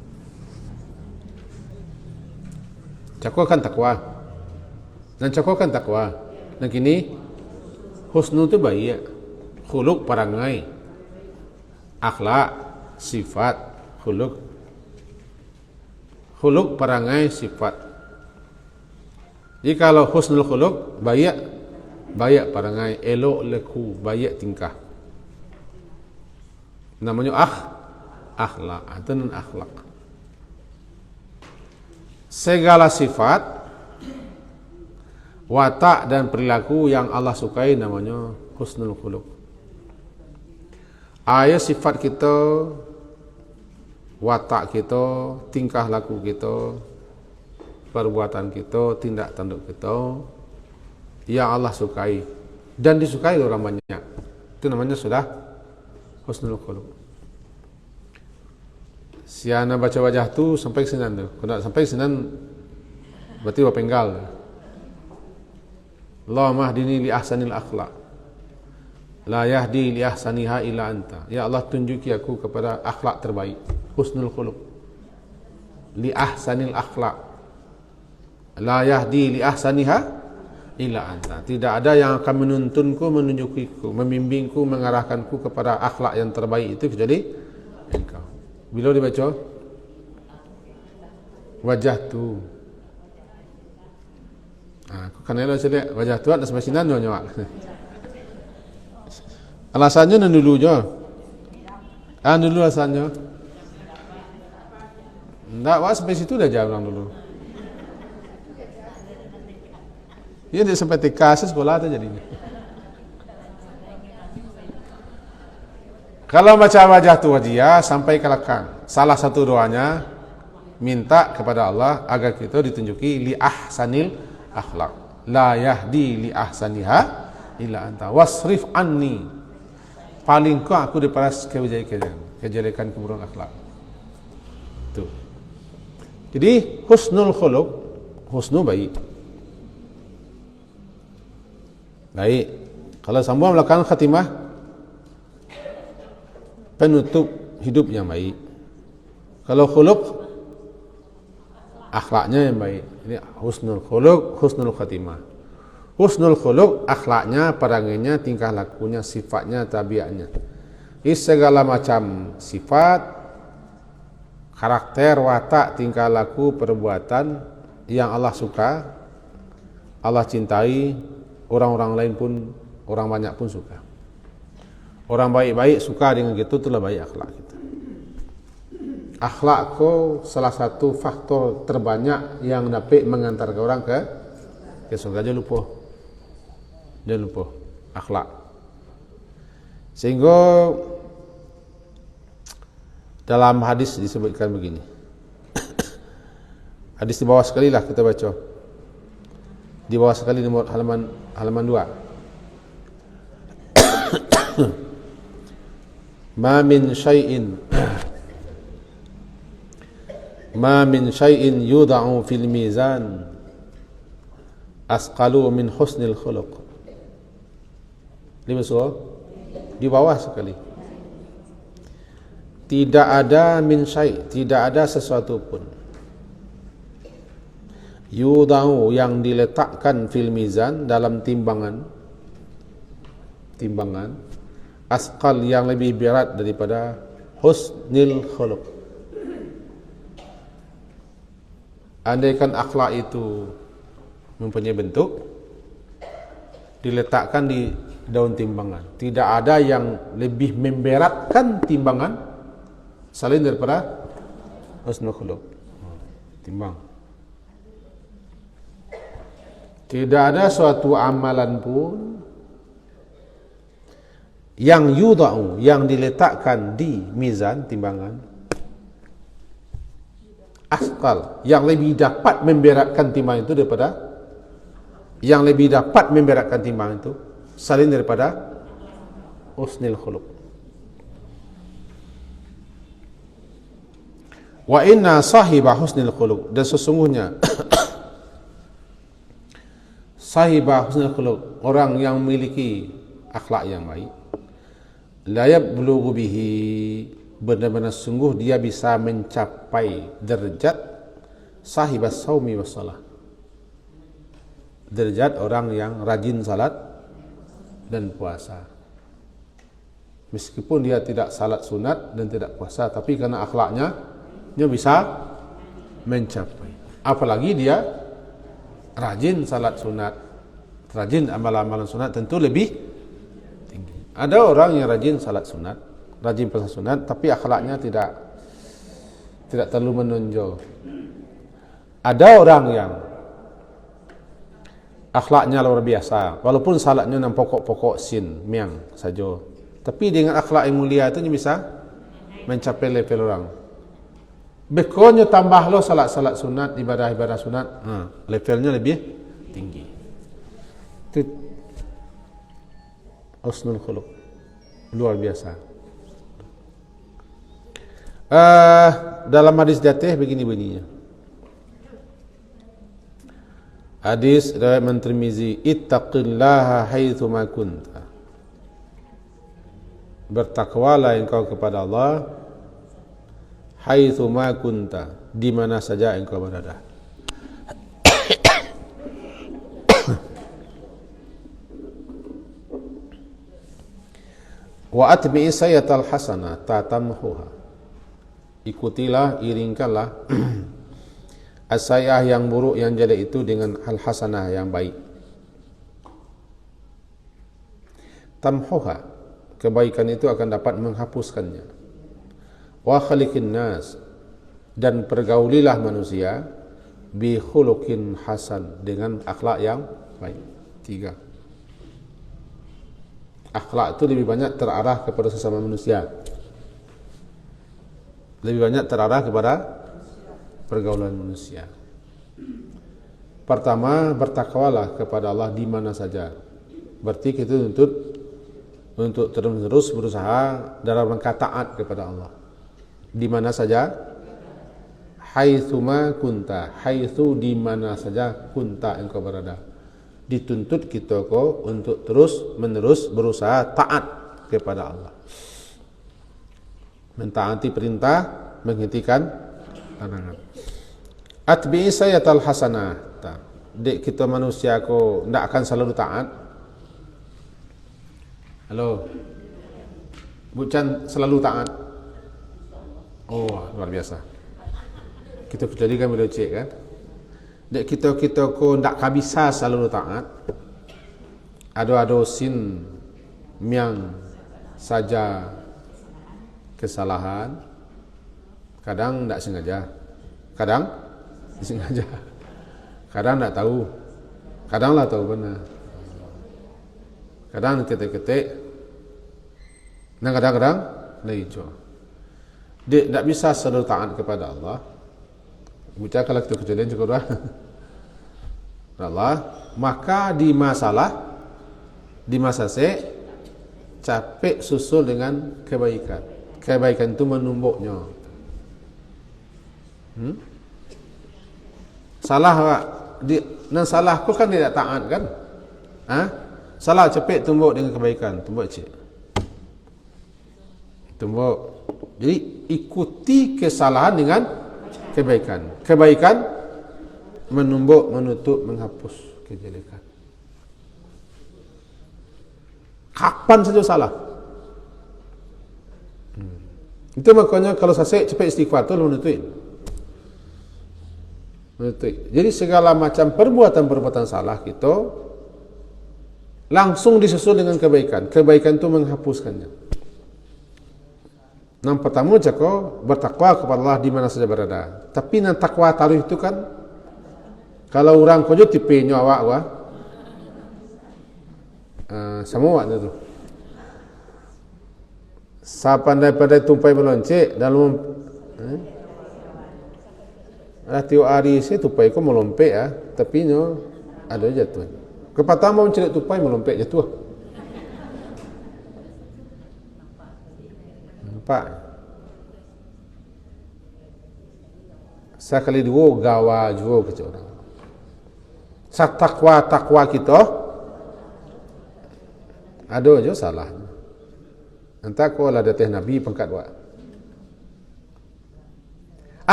Cakwakan takwa. Dan cakwakan takwa. Dan kini husnul itu baik. Khuluq perangai. Akhlak, sifat, khuluq. Khuluq perangai, sifat. Jadi kalau husnul khuluq, baik perangai, elok leku, baik tingkah. Namanya akhlak atau non akhlak. Segala sifat, watak dan perilaku yang Allah sukai namanya husnul khuluq. Ayat sifat kita, watak kita, tingkah laku kita, perbuatan kita, tindak tanduk kita yang Allah sukai dan disukai orang banyak. Itu namanya sudah husnul khuluq. Siana baca wajah tu sampai sinan tu. Kalau sampai sinan berarti penggal. Allahumma hdini li ahsanil akhlaq. La yahdi li ahsaniha illa anta. Ya Allah, tunjuki aku kepada akhlak terbaik, husnul khuluq. Li ahsanil akhlaq. La yahdi li ahsaniha illa anta. Tidak ada yang akan menuntunku, menunjukiku, membimbingku, mengarahkanku kepada akhlak yang terbaik itu kecuali engkau. Bila dibaca wajah tu, aku kan elok cakap wajah tu ada sampai sinan tu nyawa. Alasannya dulu je. Dulu alasannya. Enggak, wah sampai situ dah jawab orang dulu. Dia tidak sampai TK sekolah tu jadinya. Kalau baca wajah tu wajah sampai ke belakang. Salah satu doanya minta kepada Allah agar kita ditunjuki li ahsanil akhlak. La yahdi li ahsaniha illa anta wasrif anni. Paling kau aku daripada kebijakan. kejelekan keburukan akhlak. Tuh. Jadi husnul khuluq, husnu baik. Baik. Kalau sambung melakukan khatimah, penutup hidup yang baik. Kalau khuluq, akhlaknya yang baik. Ini husnul khuluq, husnul khatimah. Husnul khuluq, akhlaknya, perangannya, tingkah lakunya, sifatnya, tabiatnya. Ini segala macam sifat, karakter, watak, tingkah laku, perbuatan yang Allah suka, Allah cintai, orang-orang lain pun, orang banyak pun suka. Orang baik-baik suka dengan gitu, itulah baik akhlak kita. Akhlak ko salah satu faktor terbanyak yang dapat mengantarkan orang ke surga. Jangan lupa akhlak. Sehingga dalam hadis disebutkan begini. Hadis di bawah sekali lah kita baca. Di bawah sekali nomor halaman 2. Ma min syai'in yudha'u fil mizan asqalu min husnil khuluq. Di bawah sekali. Tidak ada min syai', tidak ada sesuatu pun. Yudha'u yang diletakkan fil mizan dalam timbangan. Asqal yang lebih berat daripada husnil khuluq. Andaikan akhlak itu mempunyai bentuk, diletakkan di daun timbangan, tidak ada yang lebih memberatkan timbangan selain daripada husnul khuluq. Timbang. Tidak ada suatu amalan pun yang yudha'u, yang diletakkan di mizan timbangan, asqal, yang lebih dapat memberatkan timbangan itu daripada, yang lebih dapat memberatkan timbangan itu selain daripada husnul khuluq. Wa inna sahibah husnul khuluq, dan sesungguhnya sahibah husnul khuluq, orang yang memiliki akhlak yang baik, la yablughu bihi, benar-benar sungguh dia bisa mencapai derajat sahibas saumi wassalah, derajat orang yang rajin salat dan puasa. Meskipun dia tidak salat sunat dan tidak puasa, tapi karena akhlaknya dia bisa mencapai. Apalagi dia rajin salat sunat, rajin amal-amalan sunat, tentu lebih tinggi. Ada orang yang rajin salat sunat, rajin puasa sunat, tapi akhlaknya tidak terlalu menonjol. Ada orang yang akhlaknya luar biasa, walaupun salatnya enam pokok-pokok sin miang saja, tapi dengan akhlak yang mulia itu dia bisa mencapai level orang. Bekonnya tambah lo salat-salat sunat, ibadah-ibadah sunat, levelnya lebih tinggi. Itu husnul khuluq, luar biasa. Dalam hadis jatih begini bunyinya. Hadis riwayat Tirmizi, ittaqillaha haitsu ma kunta. Bertakwalah engkau kepada Allah haitsu ma kunta, di mana saja engkau berada. Wa atbi'i sayyatal hasanah tatamhuha. Ikutilah, iringkanlah as-sayyah yang buruk, yang jelek itu dengan al-hasanah yang baik. Tamhuha, kebaikan itu akan dapat menghapuskannya. Wa khaliqin nas, dan pergaulilah manusia bi khuluqin hasan, dengan akhlak yang baik. 3. Akhlak itu lebih banyak terarah kepada sesama manusia, lebih banyak terarah kepada pergaulan manusia. Pertama, bertakwalah kepada Allah di mana saja. Berarti kita tuntut untuk terus berusaha dalam rangka taat kepada Allah di mana saja, haitsuma kunta, haitsu di mana saja kunta engkau berada. Dituntut kita ko untuk terus menerus berusaha taat kepada Allah, mentaati perintah, menghentikan larangan. Atbi'i sayyatal hasanah. Dek kita manusia ko ndak akan selalu taat. Halo. Bukan selalu taat. Oh, luar biasa. Kita jadikan video cek kan. Dek kita ko ndak bisa selalu taat. Ada sin yang saja kesalahan. Kadang ndak sengaja. Kadang disengaja. Kadang tak tahu, kadang lah tahu benar. Kadang ketik-ketik, dan kadang-kadang hijau. Dia tak bisa selalu taat kepada Allah. Bicara kalau kita kejadian cukup dah. Allah, maka di masa se capek susul dengan kebaikan. Kebaikan itu menumbuknya. Salah Pak. Nan salah kau kan tidak taat kan? Salah cepet tumbuk dengan kebaikan, tumbuk cik. Tumbuk. Jadi ikuti kesalahan dengan kebaikan. Kebaikan menumbuk, menutup, menghapus kejelekan. Kapan saja salah. Itu makanya kalau saya cepet istighfar tu menutup. Jadi segala macam perbuatan-perbuatan salah kita langsung disusul dengan kebaikan. Kebaikan itu menghapuskannya. Yang pertama jika bertakwa kepada Allah di mana saja berada. Tapi yang takwa taruh itu kan, kalau orang kojo tipenya awak semua waktu itu. Sa pandai-pandai tumpai meloncek dalam tiap hari saya tupai ko melompek ya, tapi nyo ada jatuh. Kepatama mencari tupai melompek jatuh. Nampak? Sekali dua gawa juga ke orang. Sak takwa kita ada aja salah. Entah ko lah dateh Nabi pangkat wa.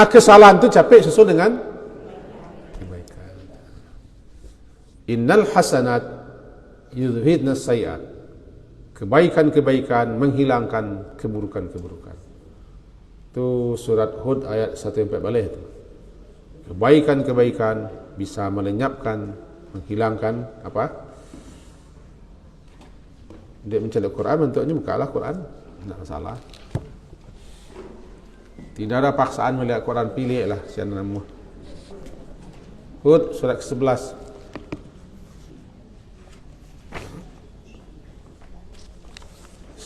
Kesalahan itu capek susul dengan kebaikan. Innal hasanat yudhibna sayyi'at. Kebaikan-kebaikan menghilangkan keburukan-keburukan. Itu surat Hud ayat 1-4 balik itu. Kebaikan-kebaikan bisa melenyapkan, menghilangkan apa? Dia mencari Quran, bentuknya bukalah Quran, tidak masalah. Tidak ada paksaan melihat Quran, pilih lah siapa nama. Hud surat ke-11.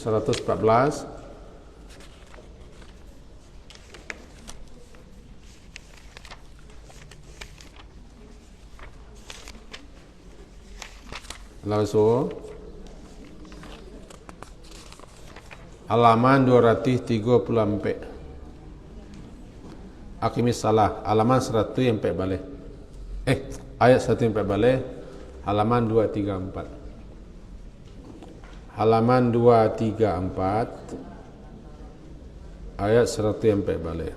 (114) Lalu halaman 234. Aqimis salah, halaman 104 balik. Ayat 104 balik, halaman 234. Halaman 234 ayat 104 balik.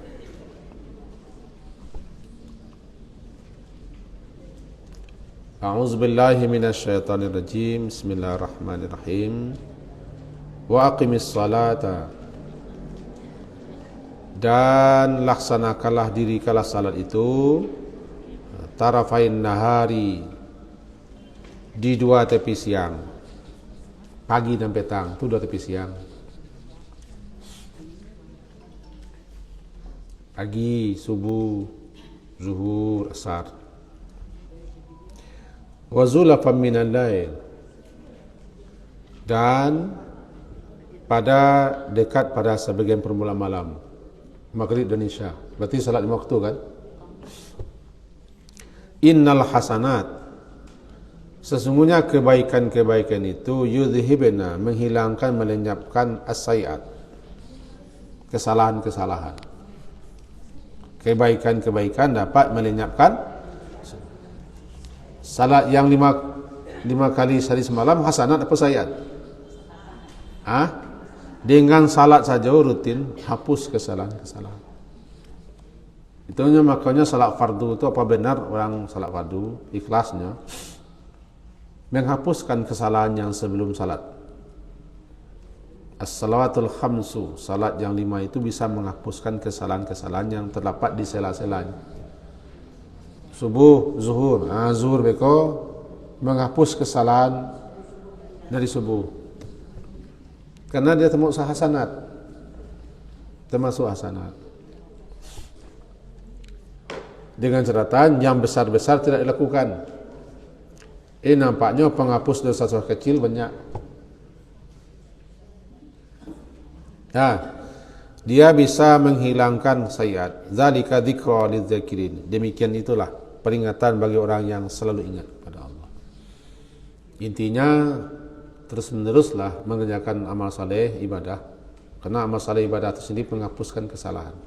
A'udzubillahi minasyaitonir rajim. Bismillahirrahmanirrahim. Wa aqimis salata, dan laksanakanlah dirikanlah salat itu tarafain nahari, di dua tepi siang, pagi dan petang, itu dua tepi siang. Pagi, subuh, zuhur, asar. Wa zulafan minal lail, dan pada dekat pada sebagian permulaan malam, maghrib dan isya. Berarti salat 5 waktu kan? Innal hasanat, Sesungguhnya kebaikan-kebaikan itu yudhibna, menghilangkan, melenyapkan as-sayiat, kesalahan-kesalahan. Kebaikan-kebaikan dapat melenyapkan. Salat yang lima kali sehari semalam hasanat apa sayiat? Dengan salat saja rutin hapus kesalahan-kesalahan. Itunya makanya salat fardu itu apa benar orang salat fardu ikhlasnya menghapuskan kesalahan yang sebelum salat. As-salawatul khamsu, salat yang 5 itu bisa menghapuskan kesalahan-kesalahan yang terdapat di sela-selanya. Subuh, zuhur, zuhur beko menghapus kesalahan dari subuh. Karena dia termasuk hasanat. Termasuk hasanat. Dengan catatan yang besar-besar tidak dilakukan. Nampaknya penghapus dosa-dosa kecil banyak. Dia bisa menghilangkan sayiat. Zalika dzikra lidzakirin. Demikian itulah peringatan bagi orang yang selalu ingat pada Allah. Intinya terus-meneruslah mengerjakan amal saleh ibadah. Karena amal saleh ibadah itu sendiri menghapuskan kesalahan.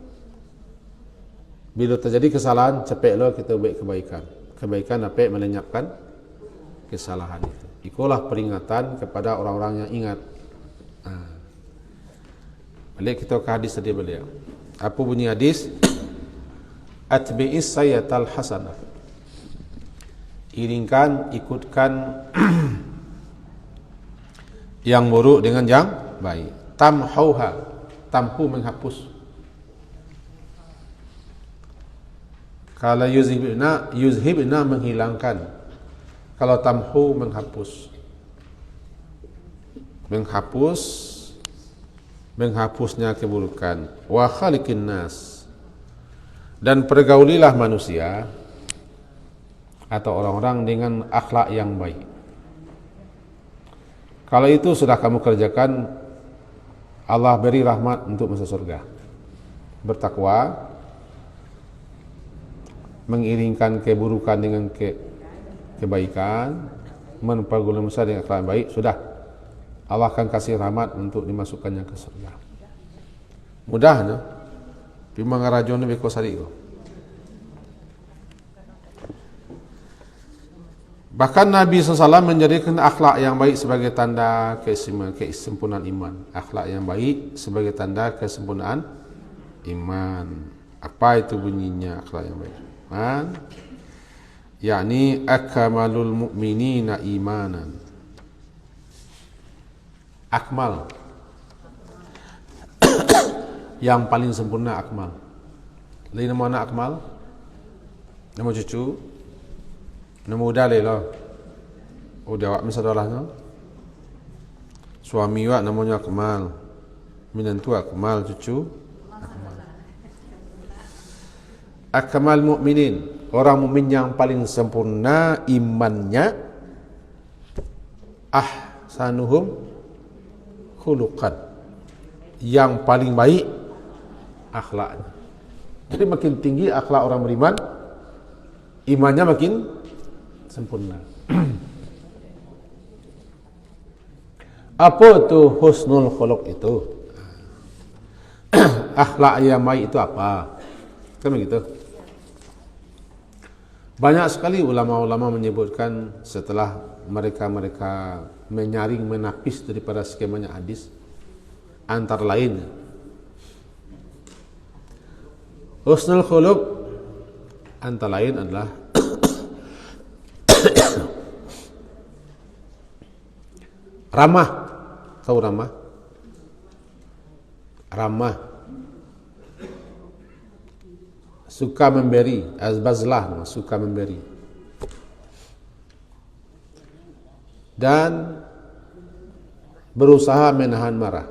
Bila terjadi kesalahan, cepatlah kita buat kebaikan. Kebaikan dapat melenyapkan kesalahan itu. Itulah peringatan kepada orang-orang yang ingat. Balik kita ke hadis tadi beliau. Apa bunyi hadis? Atbi'is sayyatal hasanah. Iringkan, ikutkan yang buruk dengan yang baik. Tamhauha, tamhu menghapus. Kalau yuzhibna menghilangkan. Kalau tamhu menghapus. Menghapusnya keburukan. Wa khaliqin nas. Dan pergaulilah manusia atau orang-orang dengan akhlak yang baik. Kalau itu sudah kamu kerjakan, Allah beri rahmat untuk masuk surga. Bertakwa, mengiringkan keburukan dengan kebaikan, mempergaulilah manusia dengan akhlak yang baik, sudah Allah akan kasih rahmat untuk dimasukkannya ke surga. Mudahnya pimang rajon beko sari ko. Bahkan Nabi SAW menjadikan akhlak yang baik sebagai tanda kesempurnaan iman. Akhlak yang baik sebagai tanda kesempurnaan iman. Apa itu bunyinya akhlak yang baik? Iman, yakni akmalul mu'minina imanan. Akmal yang paling sempurna akmal. Lain nama anak akmal? Nama cucu? Nama udah lah. Udah awak misalnya suami awak namanya Akmal, minantu Akmal, cucu Akmal. Akmal mukminin, orang mukmin yang paling sempurna imannya. Ahsanuhum khuluqan, yang paling baik akhlaknya. Jadi makin tinggi akhlak orang beriman, imannya makin sempurna. Apa itu husnul khuluq itu? Akhlak yang baik itu apa? Kan begitu. Banyak sekali ulama-ulama menyebutkan setelah mereka menyaring, menapis daripada skemanya hadis, antara lain husnul khuluq antara lain adalah ramah. Tahu ramah? Ramah, suka memberi, azbazlah, suka memberi, dan berusaha menahan marah.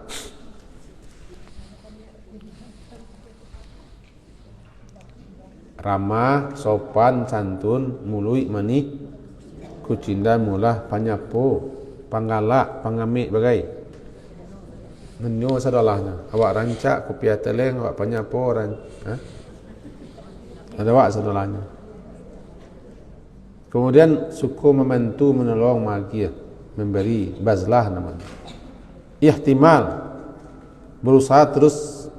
Ramah, sopan, santun, mului, manik, kucinda, mulah, panyapo, panggalak, pangamik, bagai. Menyo sadalahnya. Awak rancak, kopi ateleng, awak panyapo, ada awak sadalahnya. Kemudian suku membantu, menolong, magiyah, memberi, bazlah namanya. Ihtimal, berusaha terus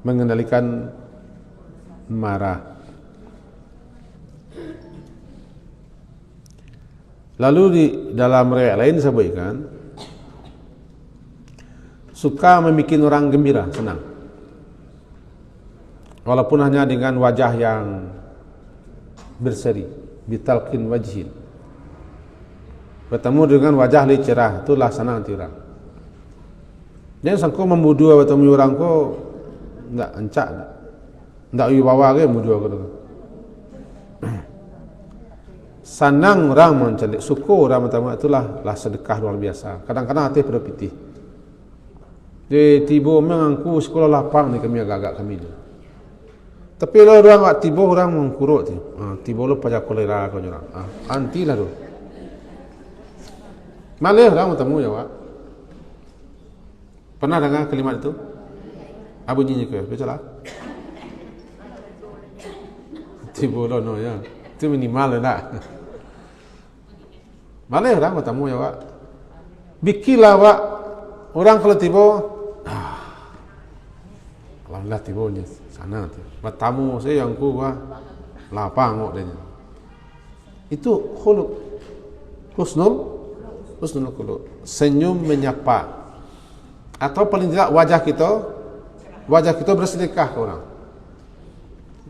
mengendalikan marah. Lalu di dalam riwayat lain disebutkan suka membuat orang gembira, senang. Walaupun hanya dengan wajah yang berseri, bitalqin wajhin. Bertemu dengan wajah li cerah, itulah senang hati orang. Jangan sangko membudu bertemu orang ko ndak encak, ndak wibawa ke membudu ko. Senang orang mencari, syukur orang pertama itulah sedekah luar biasa. Kadang-kadang hati pada pitih. Dia tiba mengangku sekolah lapang ni kami agak-agak kami ni. Tapi kalau orang tak tiba orang mengkuruk tu. Tiba lu pajak kolera kau orang. Anti lah tu. Malah orang bertemu jawab. Pernah dengar kalimat itu? Apa bunyinya ke? Betul lah. Tiba lu no ya. Itu minimal lah. Malah orang bertemu jawab. Bikilah wak. Orang kalau tiba, alhamdulillah tiba ni sana tu. Bertamu saya yang ku lapang kok dia. Itu khuluq, husnul khuluq. Senyum menyapa. Atau paling tidak wajah kita bersedekah ke orang.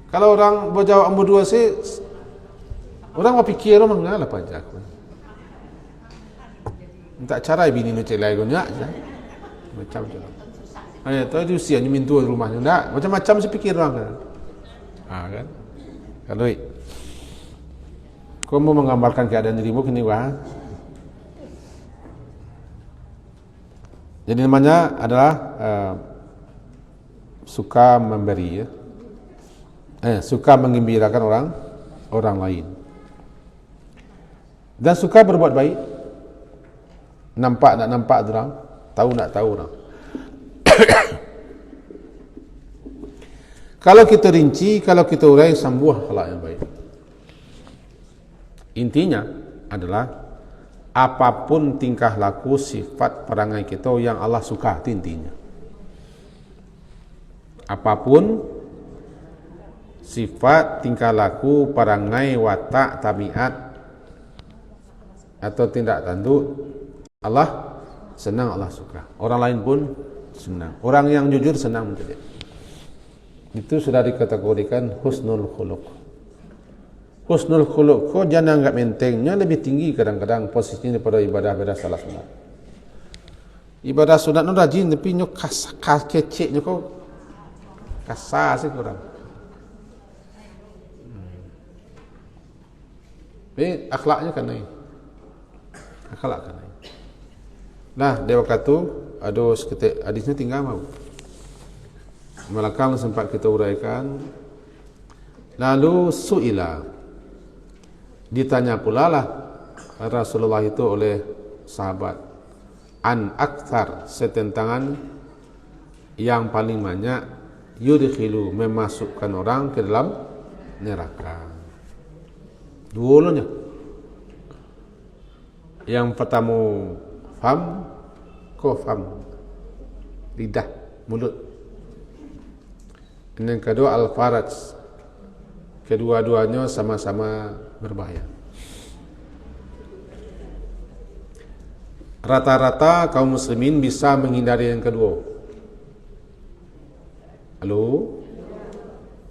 Kalau orang berjawab ambu dua sih, orang berfikir orang mengalah pajak. Tak cara bini nu celai gonya aja. Macam tu. Tu dia usia ni mintu rumahnya ndak. Macam-macam saya fikir orang kan. Kan. Kalau kau mau menggambarkan keadaan dirimu kini wah. Jadi namanya adalah suka memberi ya. Suka menggembirakan orang lain. Dan suka berbuat baik. Nampak tak nampak orang, tahu tak tahu orang. Kalau kita rinci, kalau kita urai sambuh akhlak yang baik. Intinya adalah apapun tingkah laku, sifat, perangai kita yang Allah suka, itu intinya. Apapun sifat, tingkah laku, perangai, watak, tabiat atau tindak tanduk Allah senang, Allah suka. Orang lain pun senang. Orang yang jujur senang menjadi. Itu sudah dikategorikan husnul khuluq. Husnul khuluq kau jangan anggap entengnya, lebih tinggi kadang-kadang posisinya daripada ibadah salat sunat. Ibadah sunat nu rajin tapi nyo kasar keceknya kau kasar sih kurang. Tapi akhlaknya kan naik. Akhlak kan naik. Nah, dia kata, aduh seketik hadisnya tinggal mau. Melakang sempat kita uraikan. Lalu su'ila. Ditanya pula lah Rasulullah itu oleh sahabat. An akthar, setentangan yang paling banyak yudkhilu, memasukkan orang ke dalam neraka. Dulunya. Yang pertama fam, kofam, lidah, mulut. Dan yang kedua al-faraj. Kedua-duanya sama-sama berbahaya. Rata-rata kaum muslimin bisa menghindari yang kedua. Halo?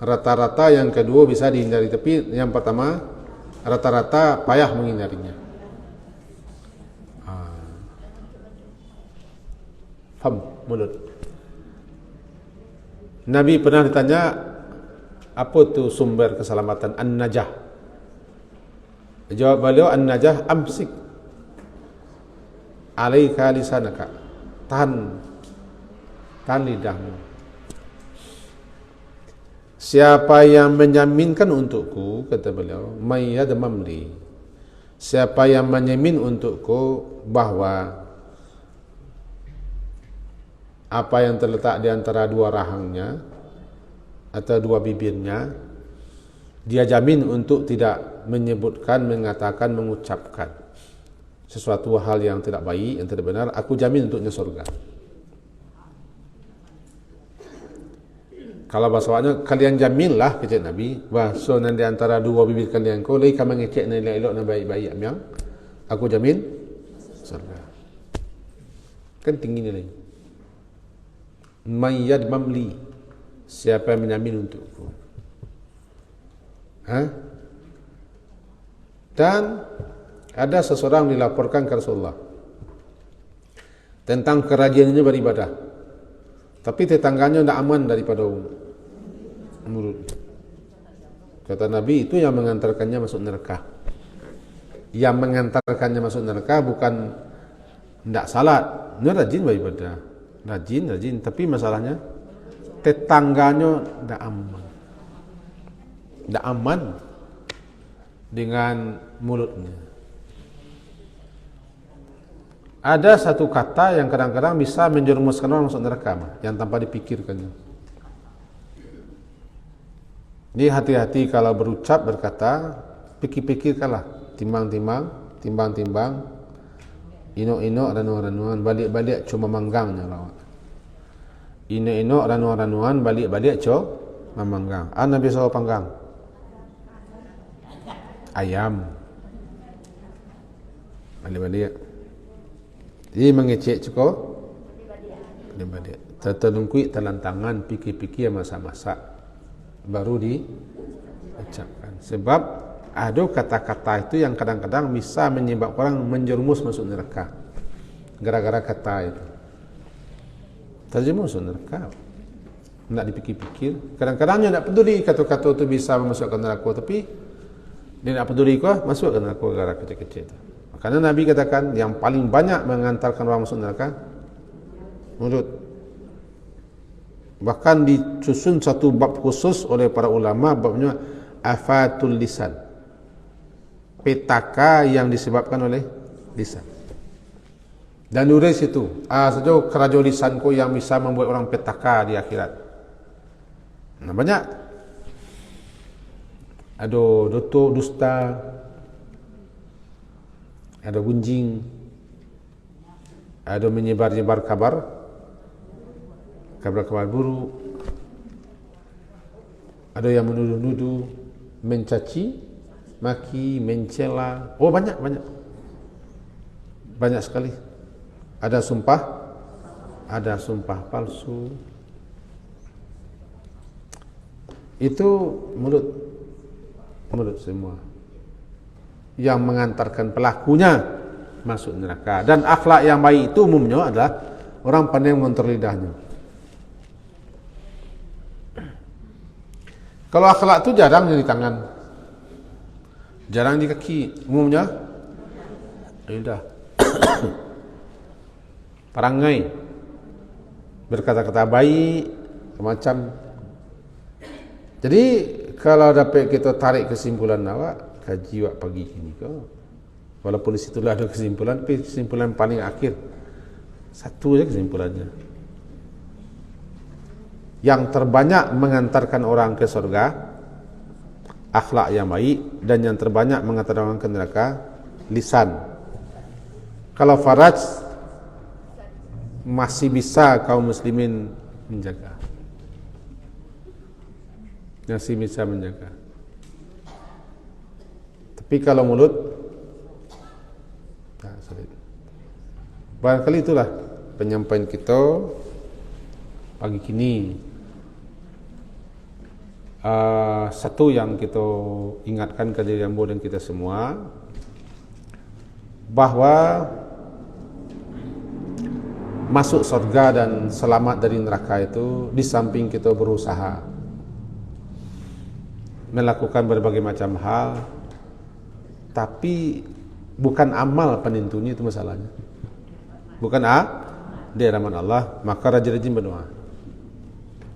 Rata-rata yang kedua bisa dihindari, tapi yang pertama rata-rata payah menghindarinya. Fam, mulut. Nabi pernah ditanya, apa tu sumber keselamatan? An-najah. Jawab beliau, an-najah amsik alaika lisanaka. Tahan lidahmu. Siapa yang menyaminkan untukku, kata beliau, mayyadmamli. Siapa yang menyamin untukku bahwa apa yang terletak di antara dua rahangnya atau dua bibirnya, dia jamin untuk tidak menyebutkan, mengatakan, mengucapkan sesuatu hal yang tidak baik, yang tidak benar, aku jamin untuknya surga. Kalau bahasanya kalian jaminlah kata Nabi, bahasa di antara dua bibir kalian ko lai kamu ngecek na elok na baik-baik amyang, aku jamin surga. Kan tinggi nilai. Mayyad mamli, siapa yang menjamin untukku. Dan ada seseorang dilaporkan ke Rasulullah tentang kerajaannya beribadah, tapi tetangganya tidak aman daripada mulut. Kata Nabi, itu yang mengantarkannya masuk neraka. Yang mengantarkannya masuk neraka bukan tidak salat, dia rajin beribadah, rajin, tapi masalahnya tetangganya tidak aman dengan mulutnya. Ada satu kata yang kadang-kadang bisa menjerumuskan orang masuk neraka, yang tanpa dipikirkannya. Jadi hati-hati kalau berucap, berkata, pikir-pikirkanlah, timbang-timbang, inok-inok, ranuan-ranuan, balik-balik cuma manggangnya lawak. Inok-inok, ranuan-ranuan, balik-balik cuma manggang. Nabi SAW panggang ayam, balik-balik. Jadi mengecek cukup, balik-balik. Tertelungkuit telantangan, pikir-pikir masa-masa, baru diucapkan. Sebab ada kata-kata itu yang kadang-kadang bisa menyebabkan orang menjerumus masuk neraka. Gara-gara kata itu terjerumus masuk neraka. Tidak dipikir-pikir. Kadang-kadang dia tidak peduli kata-kata itu bisa memasukkan neraka, tapi dia tidak peduli kok masuk ke neraka gara kecil-kecil itu. Makanya Nabi katakan yang paling banyak mengantarkan orang masuk neraka mulut. Bahkan disusun satu bab khusus oleh para ulama, babnya afatul lisan, petaka yang disebabkan oleh lisan. Dan nulis itu sejauh kerajo lisanku yang bisa membuat orang petaka di akhirat. Nah, banyak. Ada doto, dusta, ada gunjing, ada menyebar-nyebar kabar buruk, ada yang menuduh-nuduh, mencaci, maki, mencela. Banyak sekali. Ada sumpah palsu. Itu mulut semua yang mengantarkan pelakunya masuk neraka. Dan akhlak yang baik itu umumnya adalah orang pandai mengontrol lidahnya. Kalau akhlak itu jarang di tangan, jarang di kaki, umumnya lidah. Perangai, berkata-kata baik, macam. Jadi kalau dapat kita tarik kesimpulan awak, kaji wak pagi ini kau. Walaupun di situlah ada kesimpulan, tapi kesimpulan paling akhir satu saja kesimpulannya. Yang terbanyak mengantarkan orang ke surga akhlak yang baik, dan yang terbanyak mengantarkan orang ke neraka lisan. Kalau faraj masih bisa kaum muslimin menjaga. Masih bisa menjaga. Tapi kalau mulut sulit. Barangkali itulah penyampaian kita pagi kini. Satu yang kita ingatkan ke diri Ambo dan kita semua, bahwa masuk surga dan selamat dari neraka itu di samping kita berusaha melakukan berbagai macam hal, tapi bukan amal penentunya, itu masalahnya. Bukan di hadapan Allah. Maka rajin-rajin berdoa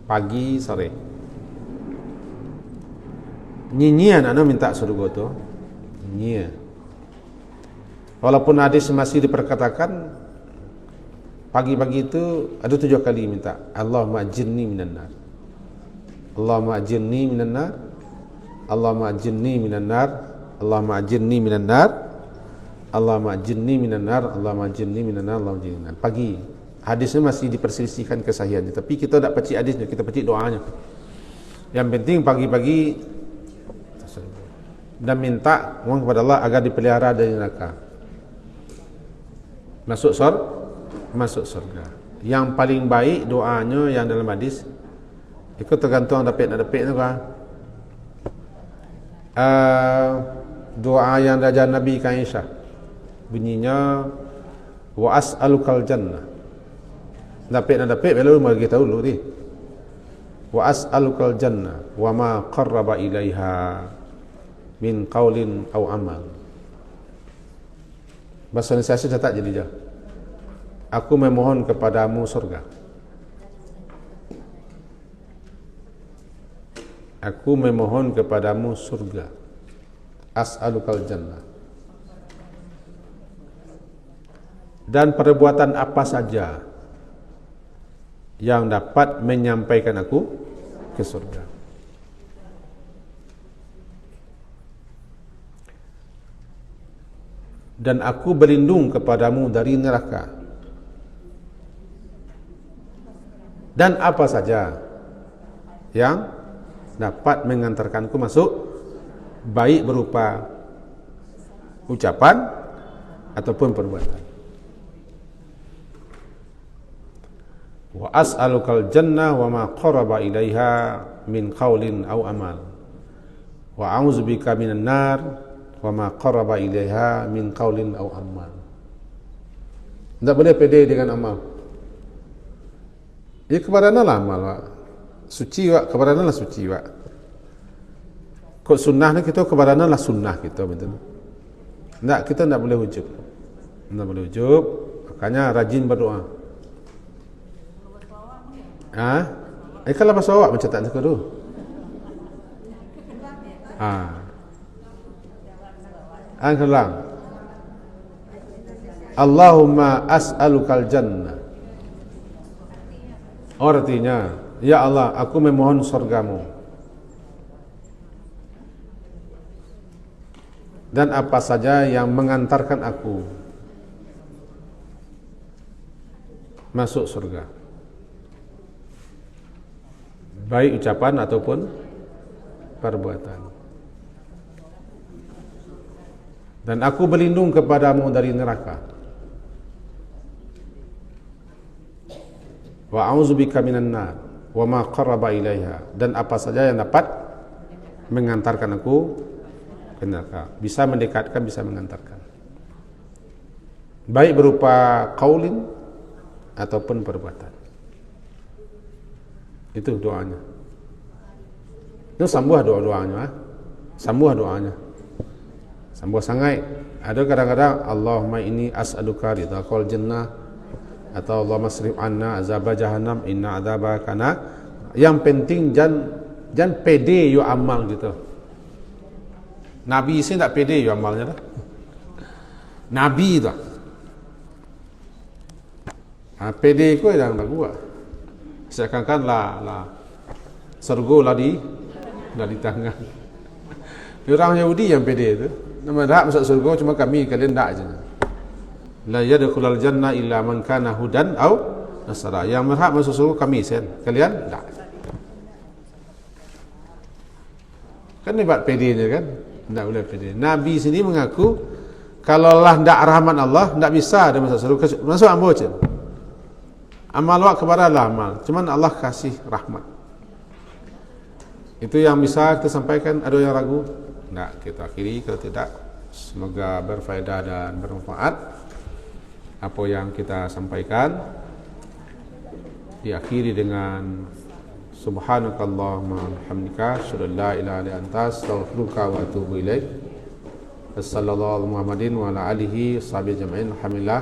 pagi sore. Nyian anak minta surga tu nyian. Walaupun hadis masih diperkatakan pagi-pagi itu ada 7 kali minta Allahumma ajirni minan nar, Allahumma ajirni minan nar, Allahumma ajirni minan nar, Allahumma ajirni minan nar, Allahumma ajirni minan nar, Allahumma ajirni minan nar, Allahumma ajirni minan nar. Pagi. Hadisnya masih diperselisihkan kesahihannya, tapi kita tak pecik hadisnya, kita pecik doanya. Yang penting pagi-pagi dan minta mohon kepada Allah agar dipelihara dari neraka. Masuk surga. Yang paling baik doanya yang dalam hadis itu tergantung dapat tu kan. Doa yang dari Nabi Aisyah bunyinya wa as'alukal jannah. Dapat lalu mari kita dulu ni. Wa as'alukal jannah wa ma qarraba ilaiha min qaulin aw amal. Bahasa Indonesia saya tak jadi je. Aku memohon kepadamu surga. Aku memohon kepadamu surga. As'alukal jannah. Dan perbuatan apa saja yang dapat menyampaikan aku ke surga. Dan aku berlindung kepadamu dari neraka. Dan apa saja yang dapat mengantarkanku masuk, baik berupa ucapan ataupun perbuatan. Wa as'alukal jannah wa ma qaraba ilaiha min qaulin aw amal. Wa a'udzubika minan nar wa ma qaraba ilaiha min qaulin aw amal. Tak boleh pede dengan amal. Ya kebaranlah amal, Pak. Suci, Pak. Kebaranlah suci, Pak. Kok sunnah ni kita kebaranlah sunnah kita, betul. Tak, kita tak boleh ujub. Tak boleh ujub. Makanya rajin berdoa. Kalau bahasa awak macam tak suka tu. Angkelang. Allahumma as'alukal jannah. Artinya, ya Allah, aku memohon surgamu. Dan apa saja yang mengantarkan aku masuk surga. Baik ucapan ataupun perbuatan. Dan aku berlindung kepadamu dari neraka. Wa a'udzubika minan nar wa ma qarraba ilaiha. Dan apa saja yang dapat mengantarkan aku ke neraka. Bisa mendekatkan, bisa mengantarkan. Baik berupa qaulin ataupun perbuatan. Itu doanya. Itu sambuh doa-doanya. Sambuh doanya. Sambuh sangat. Ada kadang-kadang Allahumma inni as'aluka ridhaqal jannah atau Allahumma srif anna azab jahannam inna adzaba kana. Yang penting jangan pede you amal gitu. Nabi sih tak pede you amalnya dah. Nabi tu. Pede ko dah tak kuat. Seakan-akan lah surga lah di tangan. Orang Yahudi yang pede tu. Nama dah masuk surga cuma kami kalian tak aja. La yadkhulul jannah illa man kana hudan aw nasara. Yang berhak masuk surga kami sen. Kalian tak. Kan ni buat pedenya kan? Tak boleh pede. Nabi sendiri mengaku kalau lah ndak rahmat Allah, ndak bisa ada masuk surga. Masuk ambo je. Amal wak kepada Allah amal. Cuman Allah kasih rahmat. Itu yang bisa kita sampaikan. Ada yang ragu? Tak, kita akhiri. Kalau tidak, semoga berfaedah dan bermanfaat apa yang kita sampaikan. Diakhiri dengan subhanakallahumma hamdika asyhadu an la ilaha illa anta astaghfiruka wa atubu ilaik. Wassallallahu Muhammadin wa ala alihi washabihi ajma'in. Alhamdulillah.